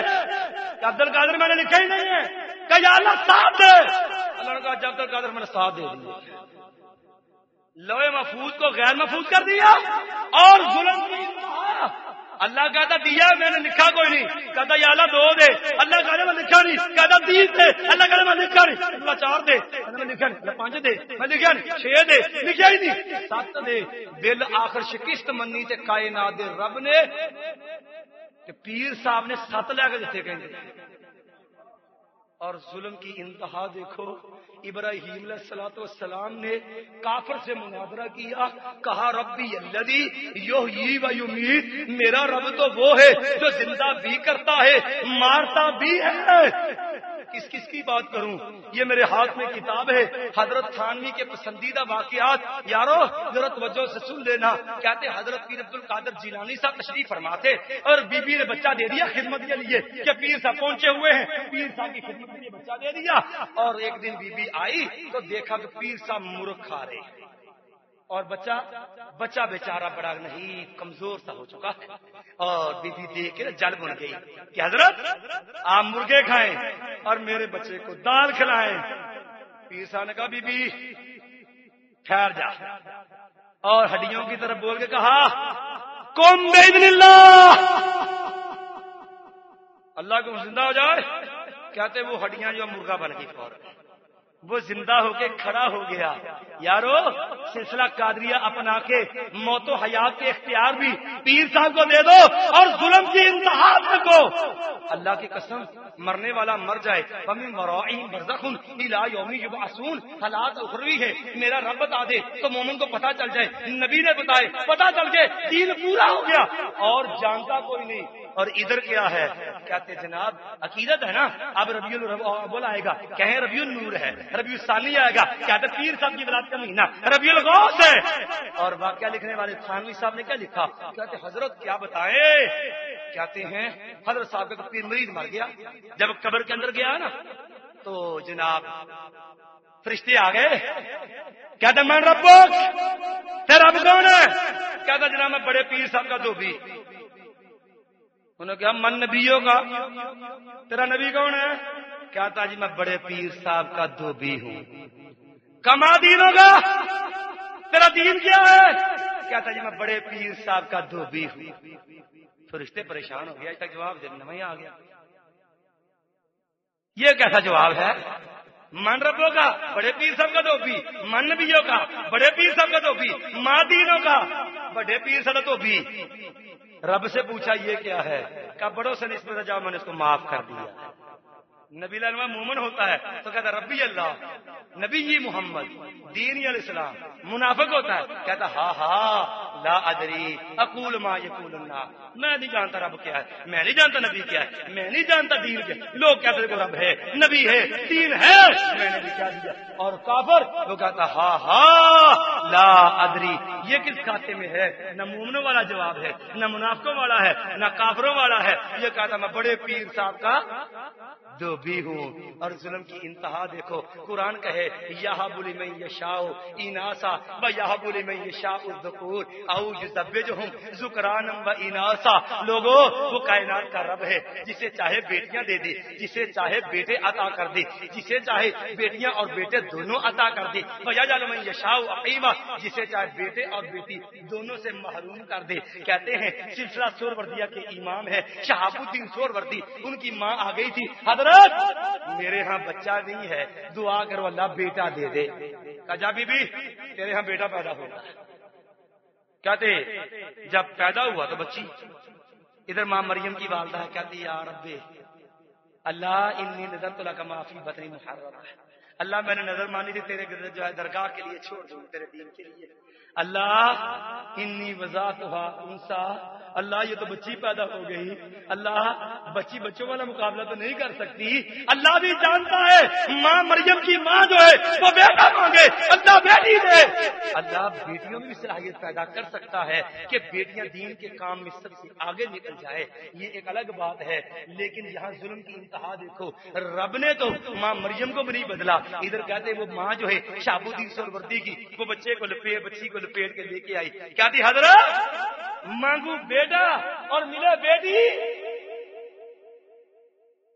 کہ عبد القادر میں نے لکھا ہی نہیں ہے، کہ یا اللہ 7 دے۔ اللہ نے کہا عبد القادر میں نے 7 دے دیے۔ لوح محفوظ کو غیر محفوظ کر دیا، اور ظلم کی انتہا۔ اللہ کہتا دیا میں نے لکھا کوئی نہیں، کہتا یا اللہ 2 دے، اللہ کہتا میں لکھا نہیں، کہتا 30 دے، اللہ کہتا میں لکھا نہیں، اللہ 4 دے، میں لکھا نہیں، اللہ 5 دے، میں لکھا نہیں، 6 دے، لکھا ہی نہیں، 7 دے۔ بالآخر شکست منی تے کائنات دے رب نے کہ پیر صاحب نے 7 لے کے دیتے کہیں گے۔ اور ظلم کی انتہا دیکھو، ابراہیم علیہ الصلوۃ والسلام نے کافر سے مناظرہ کیا، کہا ربی الذی یحیی و یمیت، میرا رب تو وہ ہے جو زندہ بھی کرتا ہے مارتا بھی ہے۔ کس کی بات کروں، یہ میرے ہاتھ میں کتاب ہے، حضرت تھانوی کے پسندیدہ واقعات، یارو ذرا توجہ سے سن لینا۔ کہتے حضرت پیر عبد القادر جیلانی صاحب تشریف فرما تھے، اور بی بی نے بچہ دے دیا خدمت کے لیے کہ پیر صاحب پہنچے ہوئے ہیں، پیر صاحب کی خدمت کے لیے بچہ دے دیا۔ اور ایک دن بی بی آئی تو دیکھا کہ پیر صاحب مرغ کھا رہے ہیں، اور بچہ بیچارہ بڑا نہیں کمزور سا ہو چکا ہے، اور بی بی دیکھ کے جل بن گئی کہ حضرت آپ مرغے کھائیں اور میرے بچے کو دال کھلائیں۔ پیر صاحب نے کہا بی بی ٹھہر جا، اور ہڈیوں کی طرف بول کے کہا قم باذن اللہ، اللہ کو زندہ ہو جائے۔ کہتے وہ ہڈیاں جو مرغا بن گئی فوراً، وہ زندہ ہو کے کھڑا ہو گیا. یارو سلسلہ قادریہ اپنا کے موت و حیات کے اختیار بھی پیر صاحب کو دے دو اور ظلم کی انتہا کو. اللہ کی قسم مرنے والا مر جائے فمن ورائہم برزخ الی یوم یبعثون حالات اخروی ہے. میرا رب بتا دے تو مومن کو پتہ چل جائے, نبی نے بتائے پتہ چل جائے, دین پورا ہو گیا اور جانتا کوئی نہیں. اور ادھر کیا ہے کہتے جناب عقیدت ہے نا, اب ربیع الاول آئے گا کہیں ربیع النور ہے, ربیع الثانی آئے گا کہتے پیر صاحب کی ولادت کا مہینہ ربیع الغوث ہے. اور واقعہ لکھنے والے تھانوی صاحب نے کیا لکھا, کہتے حضرت کیا بتائیں, کہتے ہیں حضرت صاحب کا پیر مرید مر گیا, جب قبر کے اندر گیا نا تو جناب فرشتے آ گئے, کہتے من ربک, تیرا رب کون ہے, کہتا جناب میں بڑے پیر صاحب کا دھوبی. انہوں نے کہا من نبیوں کا, تیرا نبی کون ہے, کہتا جی میں بڑے پیر صاحب کا دھوبی ہوں. کما دینوں کا, تیرا دین کیا ہے, کہتا جی میں بڑے پیر صاحب کا دھوبی ہوں. فرشتے پریشان ہو گیا, اج تک جواب دینا وہیں آ گیا. یہ کیسا جواب ہے, من ربوں کا بڑے پیر صاحب کا دھوبی, من نبیوں کا بڑے پیر صاحب کا دھوبی, ماں دینوں کا بڑے پیر صاحب کا دھوبی. رب سے پوچھا یہ کیا ہے, کہ بڑوں سے نسبت جاؤ میں نے اس کو معاف کر دیا. نبی اللہ مومن ہوتا ہے تو کہتا ربی اللہ, نبی محمد, دین الاسلام. منافق ہوتا ہے کہتا ہاں ہاں لا ادری اقول ما یقول الناس, میں نہیں جانتا رب کیا ہے, میں نہیں جانتا نبی کیا ہے, میں نہیں جانتا دین کیا ہے. لوگ کہتے ہیں رب ہے, نبی ہے, دین ہے, میں نے بھی کیا دیا. اور کافر وہ کہتا ہاں ہاں لا ادری. یہ کس کھاتے میں ہے, نہ مومنوں والا جواب ہے, نہ منافقوں والا ہے, نہ کافروں والا ہے. یہ کہتا میں بڑے پیر صاحب کا دھوبی ہوں. اور ظلم کی انتہا دیکھو, قرآن کہے یہب لمن یشاء اناسا و یہب لمن یشاء الذکور او یذبحہم ذکرانا و اناسا. لوگو وہ کائنات کا رب ہے, جسے چاہے بیٹیاں دے دے, جسے چاہے بیٹے عطا کر دے, جسے چاہے بیٹیاں اور بیٹے دونوں عطا کر دے. و یجعل من یشاء عقیما, جسے چاہے بیٹے اور بیٹی دونوں سے محروم کر دے. کہتے ہیں سلسلہ سہروردیہ کے امام ہے شہاب الدین سہروردی, ان کی ماں آ گئی تھی, حضرت میرے ہاں بچہ نہیں ہے, دعا کرو اللہ بیٹا دے دے. کہا جا بی بی تیرے ہاں بیٹا پیدا ہوگا. کہتے جب پیدا ہوا تو بچی, ادھر ماں مریم کی والدہ ہے, کہتی یا رب اللہ انی نذرت لک ما فی بطنی محررہ, اللہ میں نے نظر مانی تھی تیرے جو ہے درگاہ کے لیے چھوڑ دوں, تیرے دین کے لیے. اللہ انی وضعتھا انثی, اللہ یہ تو بچی پیدا ہو گئی, اللہ بچی بچوں والا مقابلہ تو نہیں کر سکتی. اللہ بھی جانتا ہے ماں مریم کی ماں جو ہے وہ بیٹا مانگے, اللہ بیٹی دے. اللہ بیٹیوں میں بھی صلاحیت پیدا کر سکتا ہے کہ بیٹیاں دین کے کام میں سب سے آگے نکل جائے, یہ ایک الگ بات ہے. لیکن یہاں ظلم کی انتہا دیکھو, رب نے تو ماں مریم کو بھی نہیں بدلا. ادھر کہتے وہ ماں جو ہے شہاب الدین سہروردی کی, وہ بچے کو بچی کو لپیٹ کے لے کے آئی, کہتی حضرت مانگو بیٹا اور ملے بیٹی.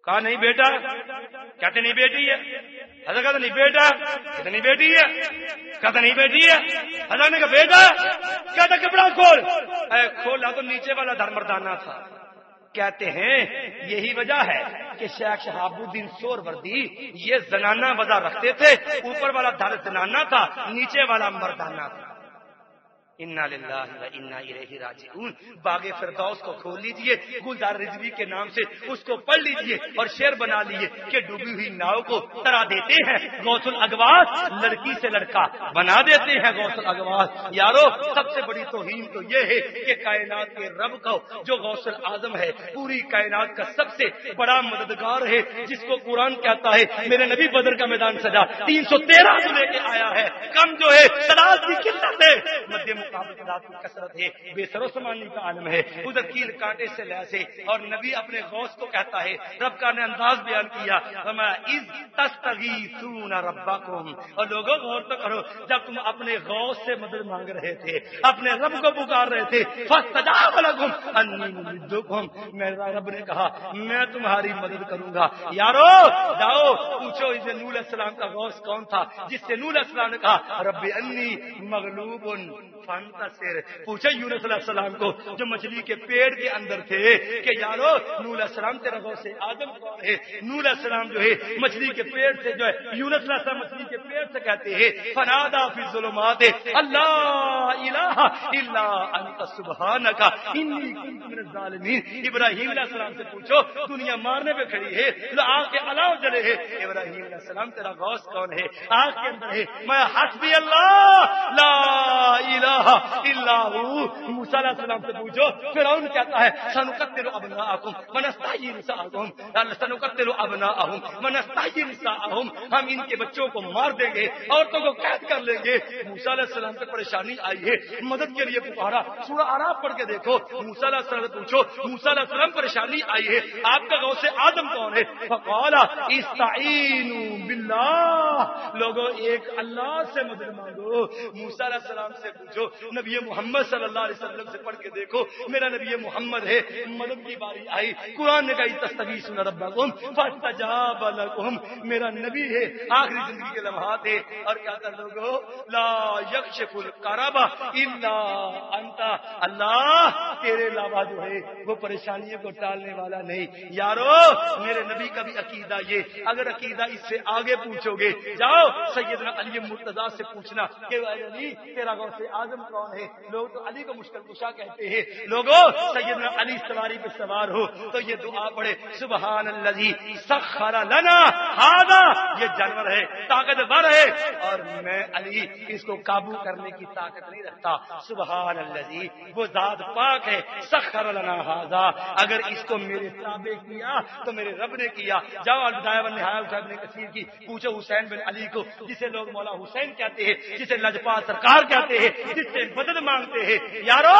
کہا نہیں بیٹا, کہتے نہیں بیٹی ہے. حضرت کہتے نہیں بیٹا, کہتے نہیں بیٹی ہے, کہتے نہیں بیٹی ہے. حضرت نے کہا بیٹا, کہتا کپڑا کھول, کھولا تو نیچے والا دھرمردانہ تھا. کہتے ہیں یہی وجہ ہے کہ شیخ شہاب الدین سہروردی یہ زنانہ وضع رکھتے تھے, اوپر والا دھر زنانہ تھا, نیچے والا مردانہ تھا. انا للہ و انا الیہ راجعون. باغ فردوس کو کھول لیجئے, گلزار رضوی کے نام سے اس کو پڑھ لیجئے اور شعر بنا لیجئے کہ ڈوبی ہوئی ناؤ کو ترا دیتے ہیں غوث الاغواث, لڑکی سے لڑکا بنا دیتے ہیں غوث الاغواث. یارو سب سے بڑی توہین تو یہ ہے کہ کائنات کے رب کو جو غوث الاعظم ہے, پوری کائنات کا سب سے بڑا مددگار ہے, جس کو قرآن کہتا ہے میرے نبی بدر کا میدان سجا 313 کو لے کے آیا ہے, کم جو ہے سلاد کی قلت ہے, مدھیم کی کثرت ہے, بے سر و سمانی کا عالم ہے, ادھر کیل کانٹے سے لیسے. اور نبی اپنے غوث کو کہتا ہے, رب کا نے انداز بیان کیا, وما اذ تستغیثون ربکم. اور لوگوں غور تو کرو, جب تم اپنے غوث سے مدد مانگ رہے تھے, اپنے رب کو پکار رہے تھے, فاستجاب لکم انی ممدکم, میرا رب نے کہا میں تمہاری مدد کروں گا. یارو جاؤ پوچھو اسے نوح علیہ السلام کا غوث کون تھا, جس سے نوح علیہ السلام نے کہا رب انی مغلوب انت سر، پوچھا یونس علیہ السلام کو جو مچھلی کے پیڑ کے اندر تھے کہ یارو نوح علیہ السلام تیرا غوث آدم کون ہے؟ نوح علیہ السلام جو ہے مچھلی کے پیڑ سے جو ہے یونس علیہ السلام مچھلی کے پیڑ سے کہتے ہیں فنادا فی الظلمات اللہ الہ الا انت سبحانک انی کنت من الظالمین۔ ابراہیم علیہ السلام سے پوچھو دنیا مارنے پہ کھڑی ہے، آگ کے الاؤ جلے ہے، ابراہیم علیہ السلام تیرا غوث کون ہے؟ آگ کے اندر ہے، میں حسبی اللہ لا الہ الا ہو۔ موسیٰ علیہ السلام سے پوچھو فرعون کہتا ہے سنقتل ابناءکم ونستحیی نساءکم، سنقتل ابناءہم ونستحیی نساءہم، ہم ان کے بچوں کو مار دیں گے، عورتوں کو قید کر لیں گے۔ موسیٰ علیہ السلام سے پریشانی آئی ہے، مدد کے لیے پکارا، سورہ اعراف پڑھ کے دیکھو۔ موسیٰ علیہ السلام سے پوچھو موسیٰ علیہ السلام پریشانی آئی ہے، آپ کا غوث آدم کون ہے؟ فقال استعینوا باللہ، لوگوں ایک اللہ سے مدد مانگو۔ موسیٰ علیہ السلام سے پوچھو نبی محمد صلی اللہ علیہ وسلم سے پڑھ کے دیکھو، میرا نبی محمد ہے، مدد کی باری آئی، قرآن نے کہا تستغیثون ربکم فاستجاب لکم، میرا نبی ہے، آخری زندگی کے لمحات ہے، اور کیا کر لوگو لا یکشف الکرب الا انت، اللہ تیرے علاوہ جو ہے وہ پریشانیوں کو ٹالنے والا نہیں۔ یارو میرے نبی کا بھی عقیدہ یہ، اگر عقیدہ اس سے آگے پوچھو گے، جاؤ سیدنا علی مرتضیٰ سے پوچھنا کہ علی تیرا غوث آدم کون ہے؟ لوگ تو علی کو مشکل کشا کہتے ہیں، لوگوں سیدنا علی سواری پہ سوار ہو تو یہ دعا پڑھے سبحان الذی سخر لنا ھذا، یہ جانور ہے، طاقتور ہے، اور میں علی اس کو قابو کرنے کی طاقت نہیں رکھتا۔ سبحان الذی، وہ ذات پاک ہے، سخر لنا ھذا، اگر اس کو میرے تابع کیا تو میرے رب نے کیا۔ جاؤ البدایہ والنہایہ ابن کثیر کی پوچھو حسین بن علی کو، جسے لوگ مولا حسین کہتے ہیں، جسے لجپال سرکار کہتے ہیں، جس سے مدد مانگتے ہیں۔ یارو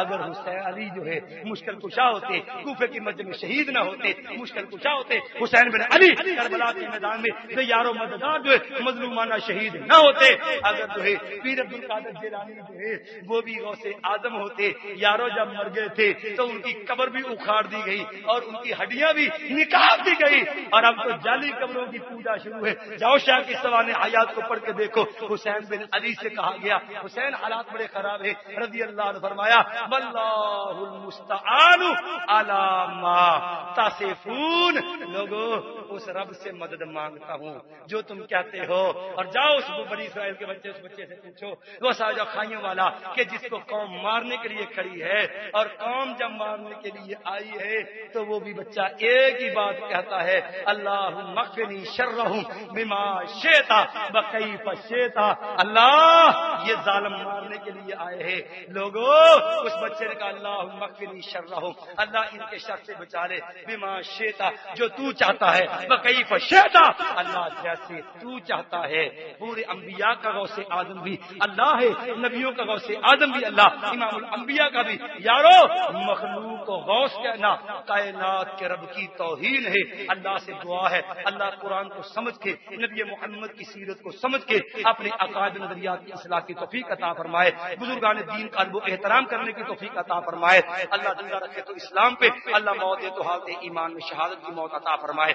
اگر حسین علی جو ہے مشکل کشا ہوتے، کوفے کی مسجد میں شہید نہ ہوتے، مشکل کشا ہوتے حسین بن علی کربلا کے میدان میں، تو یارو مددگار جو ہے مظلومانہ شہید نہ ہوتے، اگر جو ہے پیر عبد القادر جیلانی جو ہے وہ بھی غوث آدم ہوتے، یارو جب مر گئے تھے تو ان کی قبر بھی اکھاڑ دی گئی اور ان کی ہڈیاں بھی نکال دی گئی، اور اب تو جعلی قبروں کی پوجا شروع ہے۔ جاؤ شاہ کی سوانح حیات کو پڑھ کے دیکھو، حسین بن علی سے کہا گیا حسین حالات بڑے خراب ہیں، رضی اللہ عنہ فرمایا واللہ المستعان علی ما تصفون، لوگوں اس رب سے مدد مانگتا ہوں جو تم کہتے ہو۔ اور جاؤ اس بنی اسرائیل کے بچے، اس بچے سے پوچھو وہ ساجا خائیوں والا کہ جس کو قوم مارنے کے لیے کھڑی ہے، اور قوم جب مارنے کے لیے آئی ہے تو وہ بھی بچہ ایک ہی بات کہتا ہے اللہم اکفنی شرہم بما شئت وکیف شئت، اللہ یہ ظالم مارنے کے لیے آئے ہیں۔ لوگوں اس بچے نے کہا اللہم اکفنی شرہم، اللہ ان کے شر سے بچا لے، بما شئت جو تو چاہتا ہے، وکیف شئت اللہ جیسے تو چاہتا ہے۔ پورے انبیاء کا غوث آدم بھی اللہ ہے، نبیوں کا غوث آدم بھی اللہ، امام الانبیاء کا بھی۔ یارو مخلوق کو غوث کہنا کائنات کے رب کی توہین ہے۔ اللہ سے دعا ہے اللہ قرآن کو سمجھ کے، نبی محمد کی سیرت کو سمجھ کے اپنے عقائد نظریات کی اصلاح کی توفیق عطا فرمائے، بزرگان دین کا ادب و احترام کرنے کی توفیق عطا فرمائے۔ اللہ زندہ رکھے تو اسلام پہ، اللہ موت تو حالت ایمان میں شہادت کی موت عطا فرمائے۔